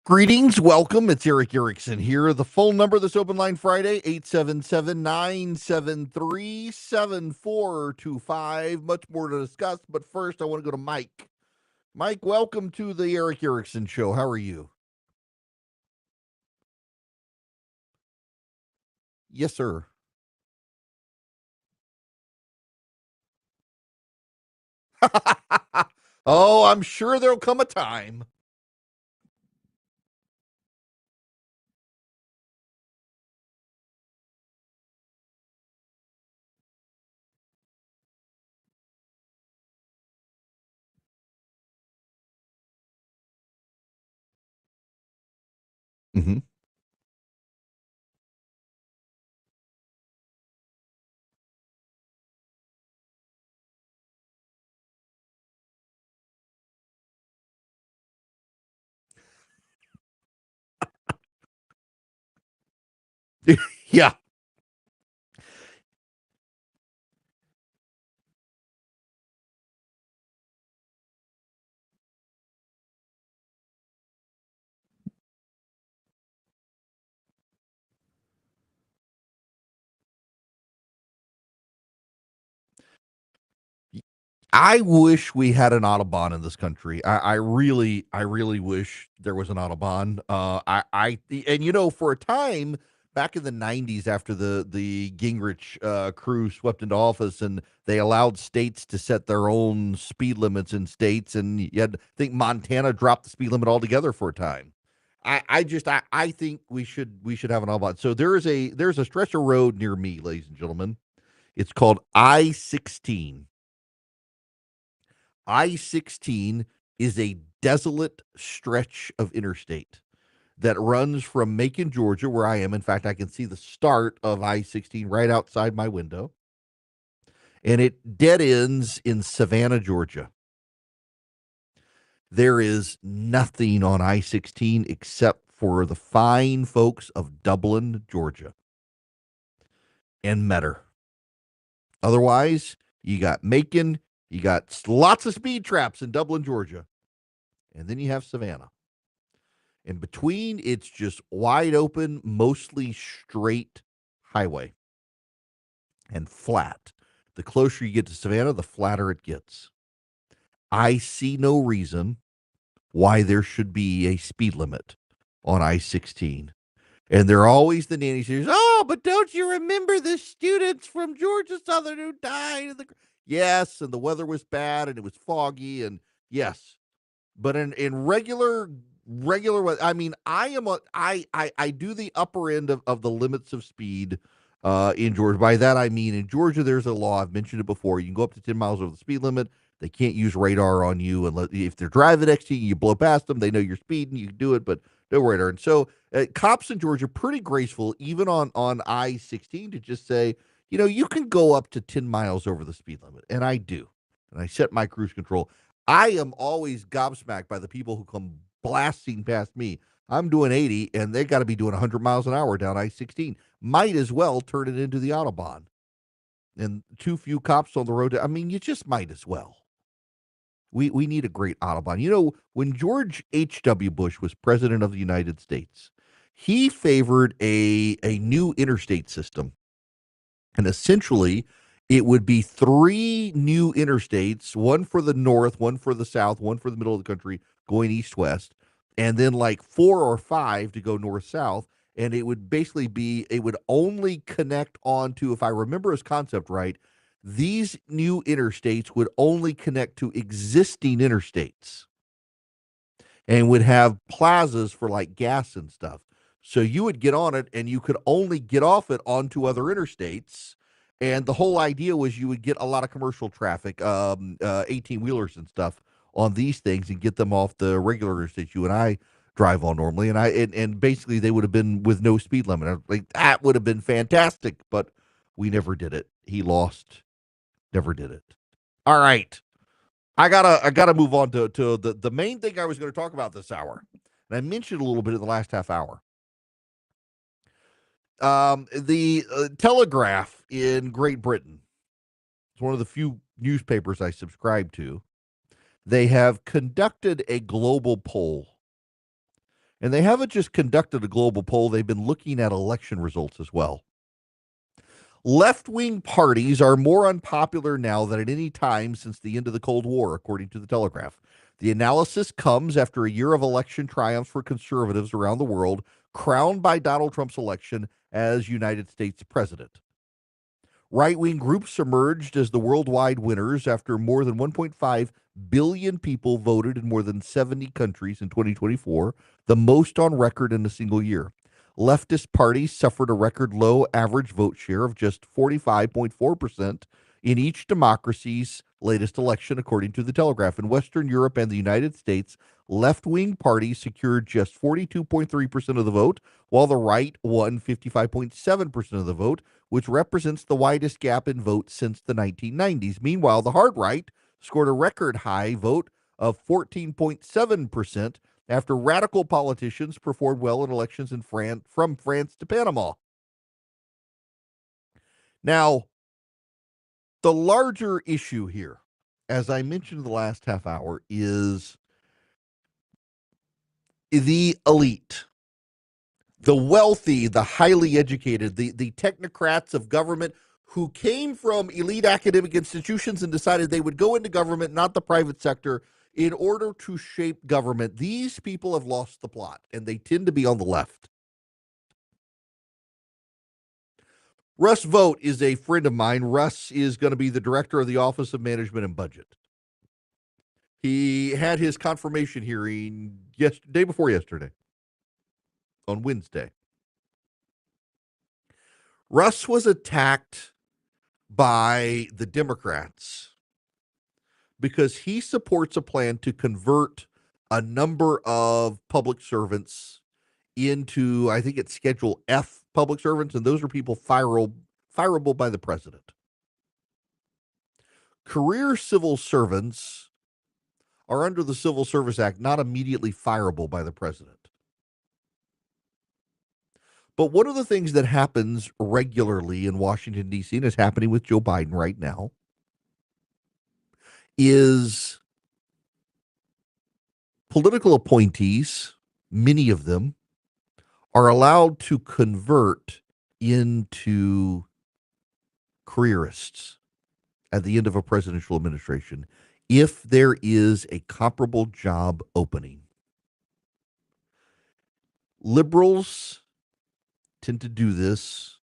Greetings, welcome. It's Erick Erickson here. The phone number this open line Friday, 877-973-7425. Much more to discuss, but first I want to go to Mike. Mike, welcome to the Erick Erickson Show. How are you? Yes, sir. Oh, I'm sure there'll come a time. Mm-hmm. Yeah. I wish we had an Autobahn in this country. I really wish there was an Autobahn. And for a time back in the '90s, after the Gingrich crew swept into office, and they allowed states to set their own speed limits in states, and you had, I think Montana dropped the speed limit altogether for a time. I think we should have an Autobahn. So there's a stretch of road near me, ladies and gentlemen. It's called I-16. I-16 is a desolate stretch of interstate that runs from Macon, Georgia, where I am. In fact, I can see the start of I-16 right outside my window. And it dead ends in Savannah, Georgia. There is nothing on I-16 except for the fine folks of Dublin, Georgia, and Metter. Otherwise, you got Macon, you got lots of speed traps in Dublin, Georgia, and then you have Savannah. In between, it's just wide open, mostly straight highway and flat. The closer you get to Savannah, the flatter it gets. I see no reason why there should be a speed limit on I-16. And they're always the nanny says, "Oh, but don't you remember the students from Georgia Southern who died?" Yes, and the weather was bad and it was foggy, and yes. But in regular weather, I mean, I do the upper end of the limits of speed in Georgia. By that I mean, in Georgia there's a law, I've mentioned it before. You can go up to 10 miles over the speed limit. They can't use radar on you unless if they're driving next to you, you blow past them, they know you're speeding, you can do it, but no radar. And so cops in Georgia pretty graceful, even on I-16, to just say, you can go up to 10 miles over the speed limit. And I do. And I set my cruise control. I am always gobsmacked by the people who come blasting past me. I'm doing 80, and they got to be doing 100 miles an hour down I-16. Might as well turn it into the Autobahn. And too few cops on the road. I mean, you just might as well. We need a great Autobahn. When George H.W. Bush was president of the United States, he favored a new interstate system. And essentially, it would be 3 new interstates, one for the north, one for the south, one for the middle of the country, going east-west, and then like 4 or 5 to go north-south. And it would basically it would only connect on to, if I remember his concept right, these new interstates would only connect to existing interstates and would have plazas for like gas and stuff. So you would get on it and you could only get off it onto other interstates. And the whole idea was you would get a lot of commercial traffic, 18-wheelers and stuff on these things, and get them off the regular interstates you and I drive on normally. And basically they would have been with no speed limit. Like, that would have been fantastic, but we never did it. He lost. Never did it. All right. I gotta move on to the main thing I was going to talk about this hour. And I mentioned a little bit in the last half hour. The Telegraph in Great Britain. It's one of the few newspapers I subscribe to. They have conducted a global poll. And they haven't just conducted a global poll, they've been looking at election results as well. Left-wing parties are more unpopular now than at any time since the end of the Cold War, according to the Telegraph. The analysis comes after a year of election triumphs for conservatives around the world, crowned by Donald Trump's election as United States president. Right-wing groups emerged as the worldwide winners after more than 1.5 billion people voted in more than 70 countries in 2024, the most on record in a single year. Leftist parties suffered a record low average vote share of just 45.4% in each democracy's latest election, according to the Telegraph. In Western Europe and the United States, left-wing parties secured just 42.3% of the vote, while the right won 55.7% of the vote, which represents the widest gap in votes since the 1990s. Meanwhile, the hard right scored a record high vote of 14.7% after radical politicians performed well in elections in from France to Panama. Now, the larger issue here, as I mentioned the last half hour, is the elite, the wealthy, the highly educated, the technocrats of government who came from elite academic institutions and decided they would go into government, not the private sector, in order to shape government. These people have lost the plot, and they tend to be on the left. Russ Vogt is a friend of mine. Russ is going to be the director of the Office of Management and Budget. He had his confirmation hearing day before yesterday, on Wednesday. Russ was attacked by the Democrats because he supports a plan to convert a number of public servants into, I think it's Schedule F public servants, and those are people fireable by the president. Career civil servants are under the Civil Service Act not immediately fireable by the president. But one of the things that happens regularly in Washington, D.C., and is happening with Joe Biden right now, is political appointees, many of them, are allowed to convert into careerists at the end of a presidential administration if there is a comparable job opening. Liberals tend to do this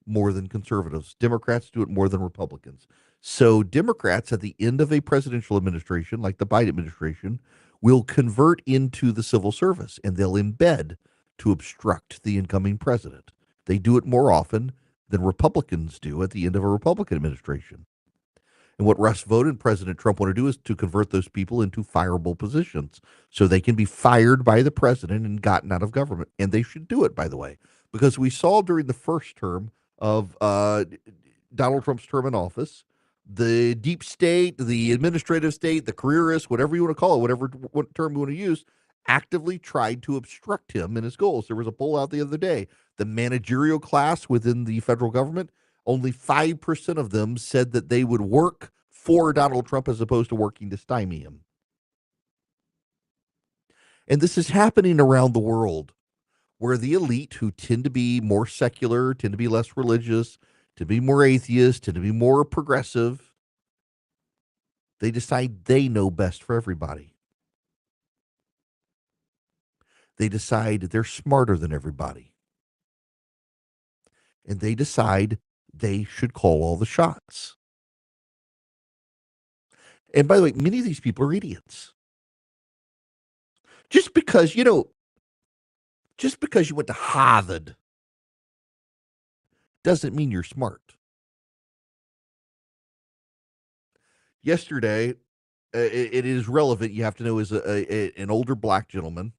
more than conservatives. Democrats do it more than Republicans. So Democrats at the end of a presidential administration, like the Biden administration, will convert into the civil service, and they'll embed to obstruct the incoming president. They do it more often than Republicans do at the end of a Republican administration. And what Russ Vogt and President Trump want to do is to convert those people into fireable positions so they can be fired by the president and gotten out of government. And they should do it, by the way, because we saw during the first term of Donald Trump's term in office, the deep state, the administrative state, the careerists, whatever you want to call it, what term you want to use, actively tried to obstruct him in his goals. There was a poll out the other day. The managerial class within the federal government, only 5% of them said that they would work for Donald Trump as opposed to working to stymie him. And this is happening around the world, where the elite, who tend to be more secular, tend to be less religious, to be more atheist, tend to be more progressive, they decide they know best for everybody. They decide they're smarter than everybody. And they decide they should call all the shots. And by the way, many of these people are idiots. Just because you went to Harvard doesn't mean you're smart. Yesterday, it is relevant, you have to know, is an older black gentleman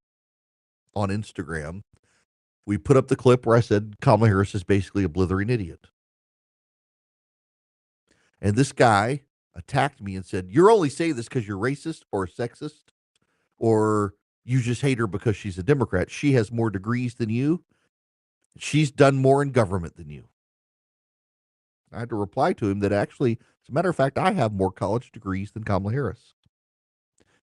on Instagram. We put up the clip where I said Kamala Harris is basically a blithering idiot. And this guy attacked me and said, you're only saying this because you're racist or sexist, or you just hate her because she's a Democrat. She has more degrees than you. She's done more in government than you. I had to reply to him that actually, as a matter of fact, I have more college degrees than Kamala Harris.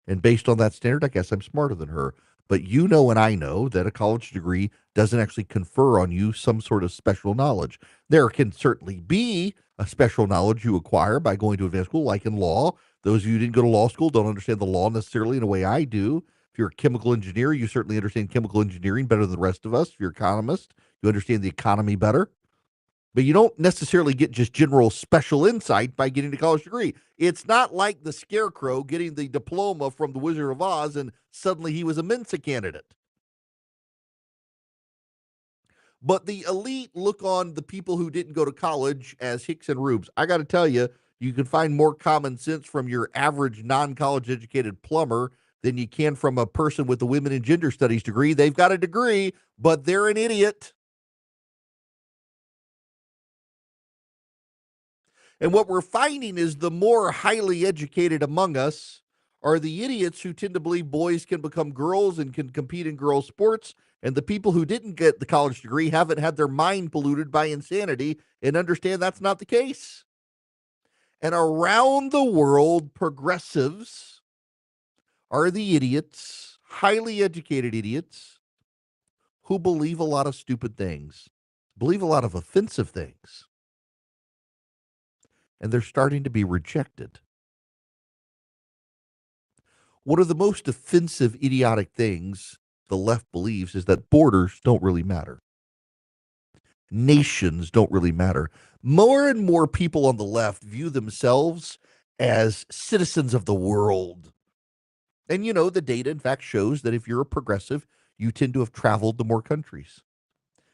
And based on that standard, I guess I'm smarter than her. But you know and I know that a college degree doesn't actually confer on you some sort of special knowledge. There can certainly be a special knowledge you acquire by going to advanced school, like in law. Those of you who didn't go to law school don't understand the law necessarily in a way I do. If you're a chemical engineer, you certainly understand chemical engineering better than the rest of us. If you're an economist, you understand the economy better. But you don't necessarily get just general special insight by getting a college degree. It's not like the Scarecrow getting the diploma from the Wizard of Oz and suddenly he was a Mensa candidate. But the elite look on the people who didn't go to college as hicks and rubes. I got to tell you, you can find more common sense from your average non-college educated plumber than you can from a person with a women and gender studies degree. They've got a degree, but they're an idiot. And what we're finding is the more highly educated among us are the idiots who tend to believe boys can become girls and can compete in girls' sports. And the people who didn't get the college degree haven't had their mind polluted by insanity and understand that's not the case. And around the world, progressives are the idiots, highly educated idiots, who believe a lot of stupid things, believe a lot of offensive things. And they're starting to be rejected. One of the most offensive, idiotic things the left believes is that borders don't really matter. Nations don't really matter. More and more people on the left view themselves as citizens of the world. And you know, the data in fact shows that if you're a progressive, you tend to have traveled to more countries.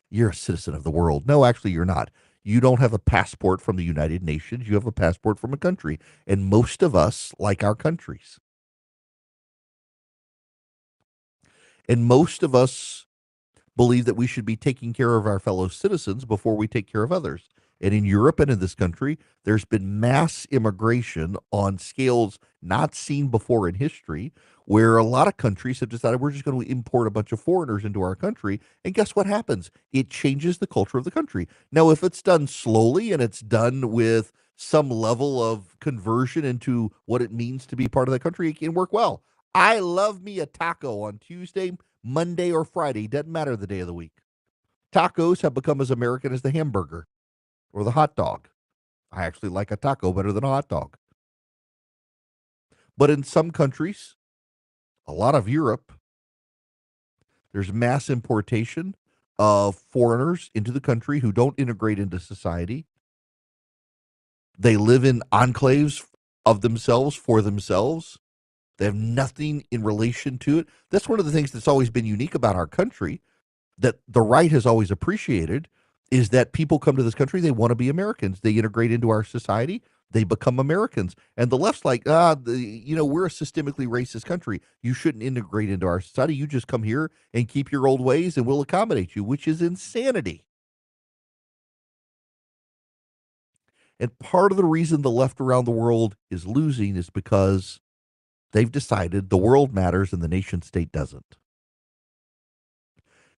You're a citizen of the world. No, actually, you're not. You don't have a passport from the United Nations. You have a passport from a country. And most of us like our countries. And most of us believe that we should be taking care of our fellow citizens before we take care of others. And in Europe and in this country, there's been mass immigration on scales not seen before in history, where a lot of countries have decided we're just going to import a bunch of foreigners into our country. And guess what happens? It changes the culture of the country. Now, if it's done slowly and it's done with some level of conversion into what it means to be part of the country, it can work well. I love me a taco on Tuesday, Monday, or Friday. Doesn't matter the day of the week. Tacos have become as American as the hamburger or the hot dog. I actually like a taco better than a hot dog. But in some countries, a lot of Europe, there's mass importation of foreigners into the country who don't integrate into society. They live in enclaves of themselves for themselves. They have nothing in relation to it. That's one of the things that's always been unique about our country that the right has always appreciated is that people come to this country, they want to be Americans. They integrate into our society, they become Americans. And the left's like, we're a systemically racist country. You shouldn't integrate into our society. You just come here and keep your old ways and we'll accommodate you, which is insanity. And part of the reason the left around the world is losing is because they've decided the world matters and the nation state doesn't.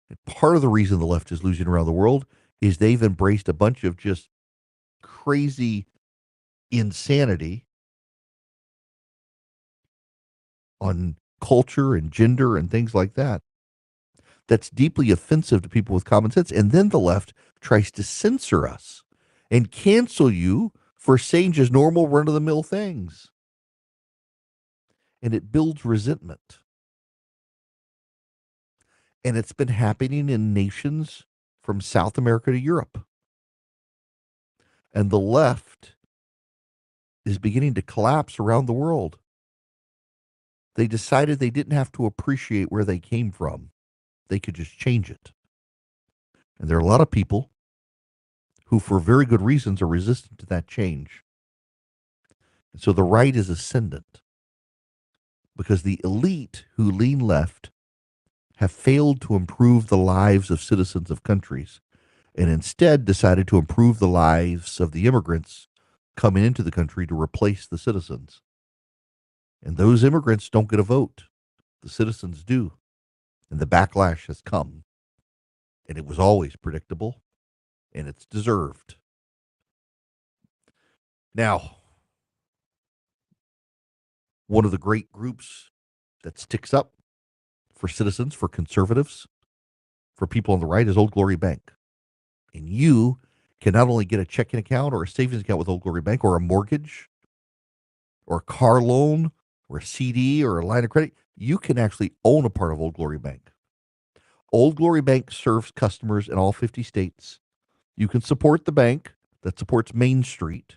And part of the reason the left is losing around the world is they've embraced a bunch of just crazy insanity on culture and gender and things like that. That's deeply offensive to people with common sense. And then the left tries to censor us and cancel you for saying just normal run-of-the-mill things. And it builds resentment. And it's been happening in nations from South America to Europe. And the left is beginning to collapse around the world. They decided they didn't have to appreciate where they came from. They could just change it. And there are a lot of people who, for very good reasons, are resistant to that change. And so the right is ascendant because the elite who lean left have failed to improve the lives of citizens of countries and instead decided to improve the lives of the immigrants coming into the country to replace the citizens. And those immigrants don't get a vote. The citizens do. And the backlash has come. And it was always predictable. And it's deserved. Now, one of the great groups that sticks up for citizens, for conservatives, for people on the right is Old Glory Bank. And you can not only get a checking account or a savings account with Old Glory Bank or a mortgage or a car loan or a CD or a line of credit, you can actually own a part of Old Glory Bank. Old Glory Bank serves customers in all 50 states. You can support the bank that supports Main Street.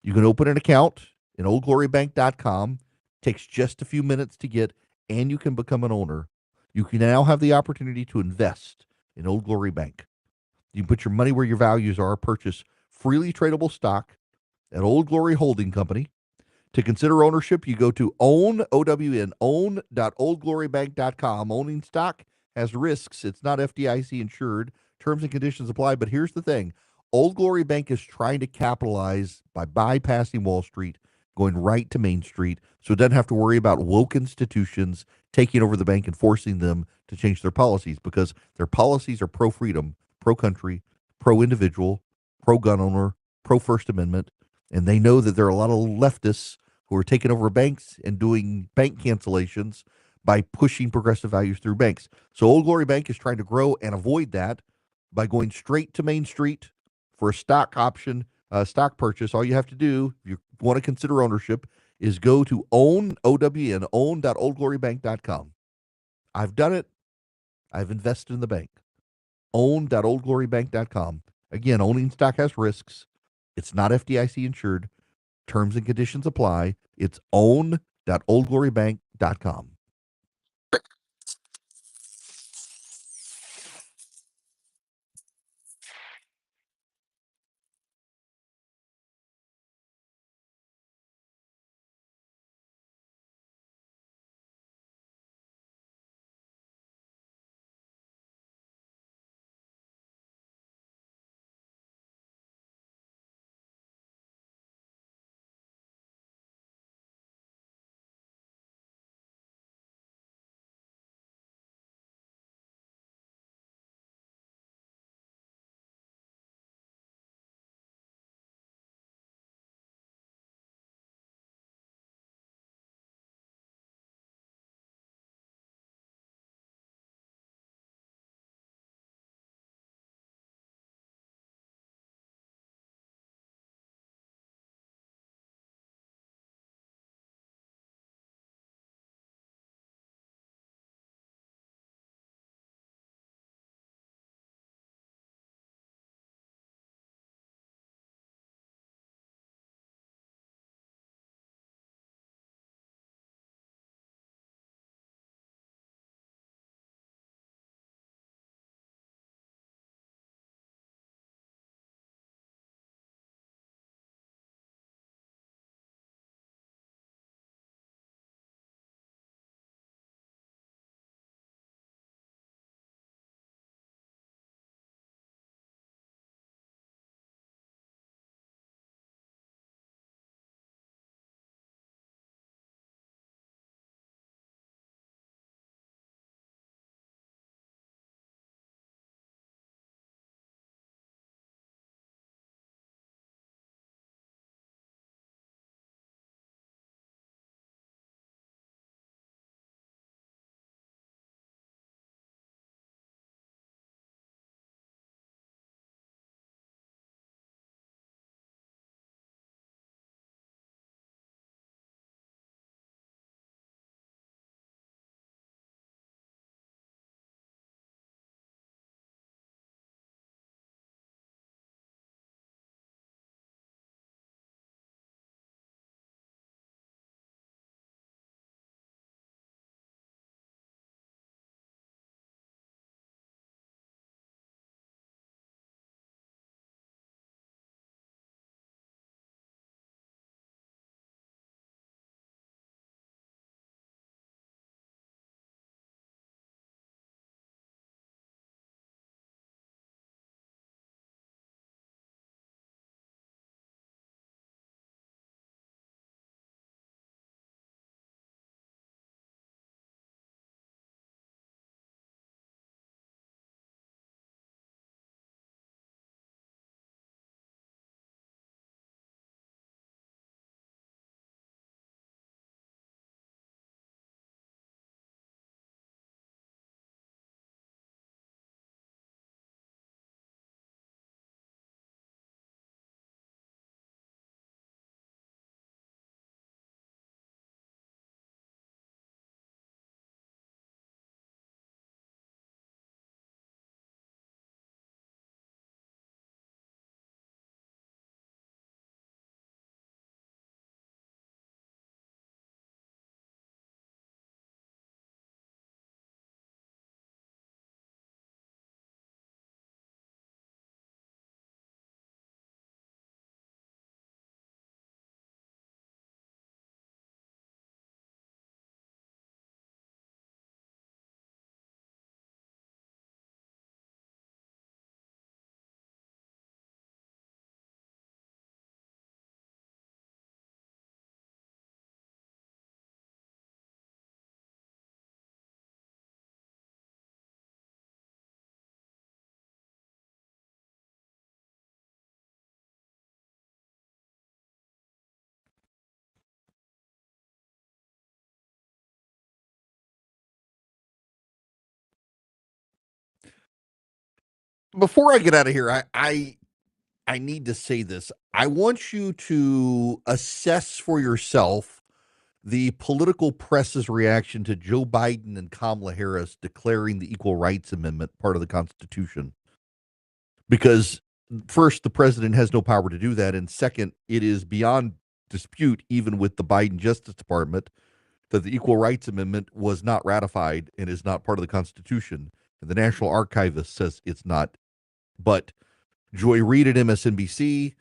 You can open an account in oldglorybank.com. Takes just a few minutes to get, and you can become an owner. You can now have the opportunity to invest in Old Glory Bank. You can put your money where your values are, purchase freely tradable stock at Old Glory Holding Company. To consider ownership, you go to own.oldglorybank.com. Owning stock has risks. It's not FDIC insured. Terms and conditions apply. But here's the thing. Old Glory Bank is trying to capitalize by bypassing Wall Street, going right to Main Street, so it doesn't have to worry about woke institutions taking over the bank and forcing them to change their policies, because their policies are pro-freedom, pro-country, pro-individual, pro-gun owner, pro-First Amendment, and they know that there are a lot of leftists who are taking over banks and doing bank cancellations by pushing progressive values through banks. So Old Glory Bank is trying to grow and avoid that by going straight to Main Street for a stock option, stock purchase. All you have to do, if you want to consider ownership, is go to own.oldglorybank.com. I've done it. I've invested in the bank. Own.oldglorybank.com. Again, owning stock has risks. It's not FDIC insured. Terms and conditions apply. It's own.oldglorybank.com. Before I get out of here, I need to say this. I want you to assess for yourself the political press's reaction to Joe Biden and Kamala Harris declaring the Equal Rights Amendment part of the Constitution. Because first, the president has no power to do that. And second, it is beyond dispute, even with the Biden Justice Department, that the Equal Rights Amendment was not ratified and is not part of the Constitution. And the National Archivist says it's not. But Joy Reid at MSNBC,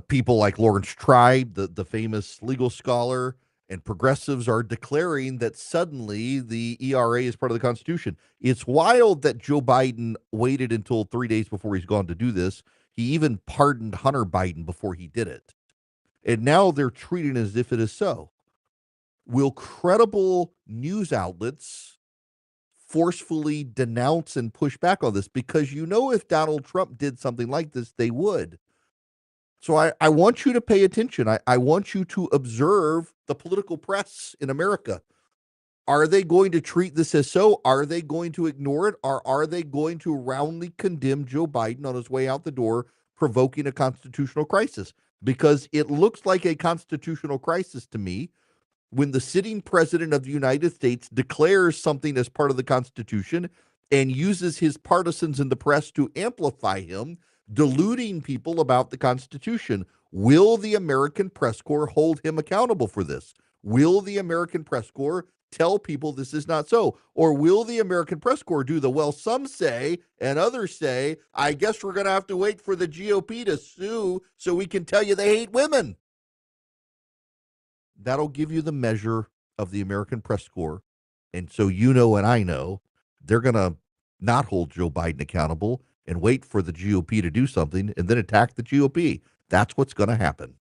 people like Lawrence Tribe, the famous legal scholar, and progressives are declaring that suddenly the ERA is part of the Constitution. It's wild that Joe Biden waited until 3 days before he's gone to do this. He even pardoned Hunter Biden before he did it. And now they're treating it as if it is so. Will credible news outlets forcefully denounce and push back on this? Because if Donald Trump did something like this, they would. So I want you to pay attention. I want you to observe the political press in America. Are they going to treat this as so? Are they going to ignore it? Or are they going to roundly condemn Joe Biden on his way out the door, provoking a constitutional crisis? Because it looks like a constitutional crisis to me when the sitting president of the United States declares something as part of the Constitution and uses his partisans in the press to amplify him, deluding people about the Constitution. Will the American Press Corps hold him accountable for this? Will the American Press Corps tell people this is not so? Or will the American Press Corps do some say and others say, I guess we're going to have to wait for the GOP to sue so we can tell you they hate women? That'll give you the measure of the American Press Corps. And so and I know they're going to not hold Joe Biden accountable and wait for the GOP to do something and then attack the GOP. That's what's going to happen.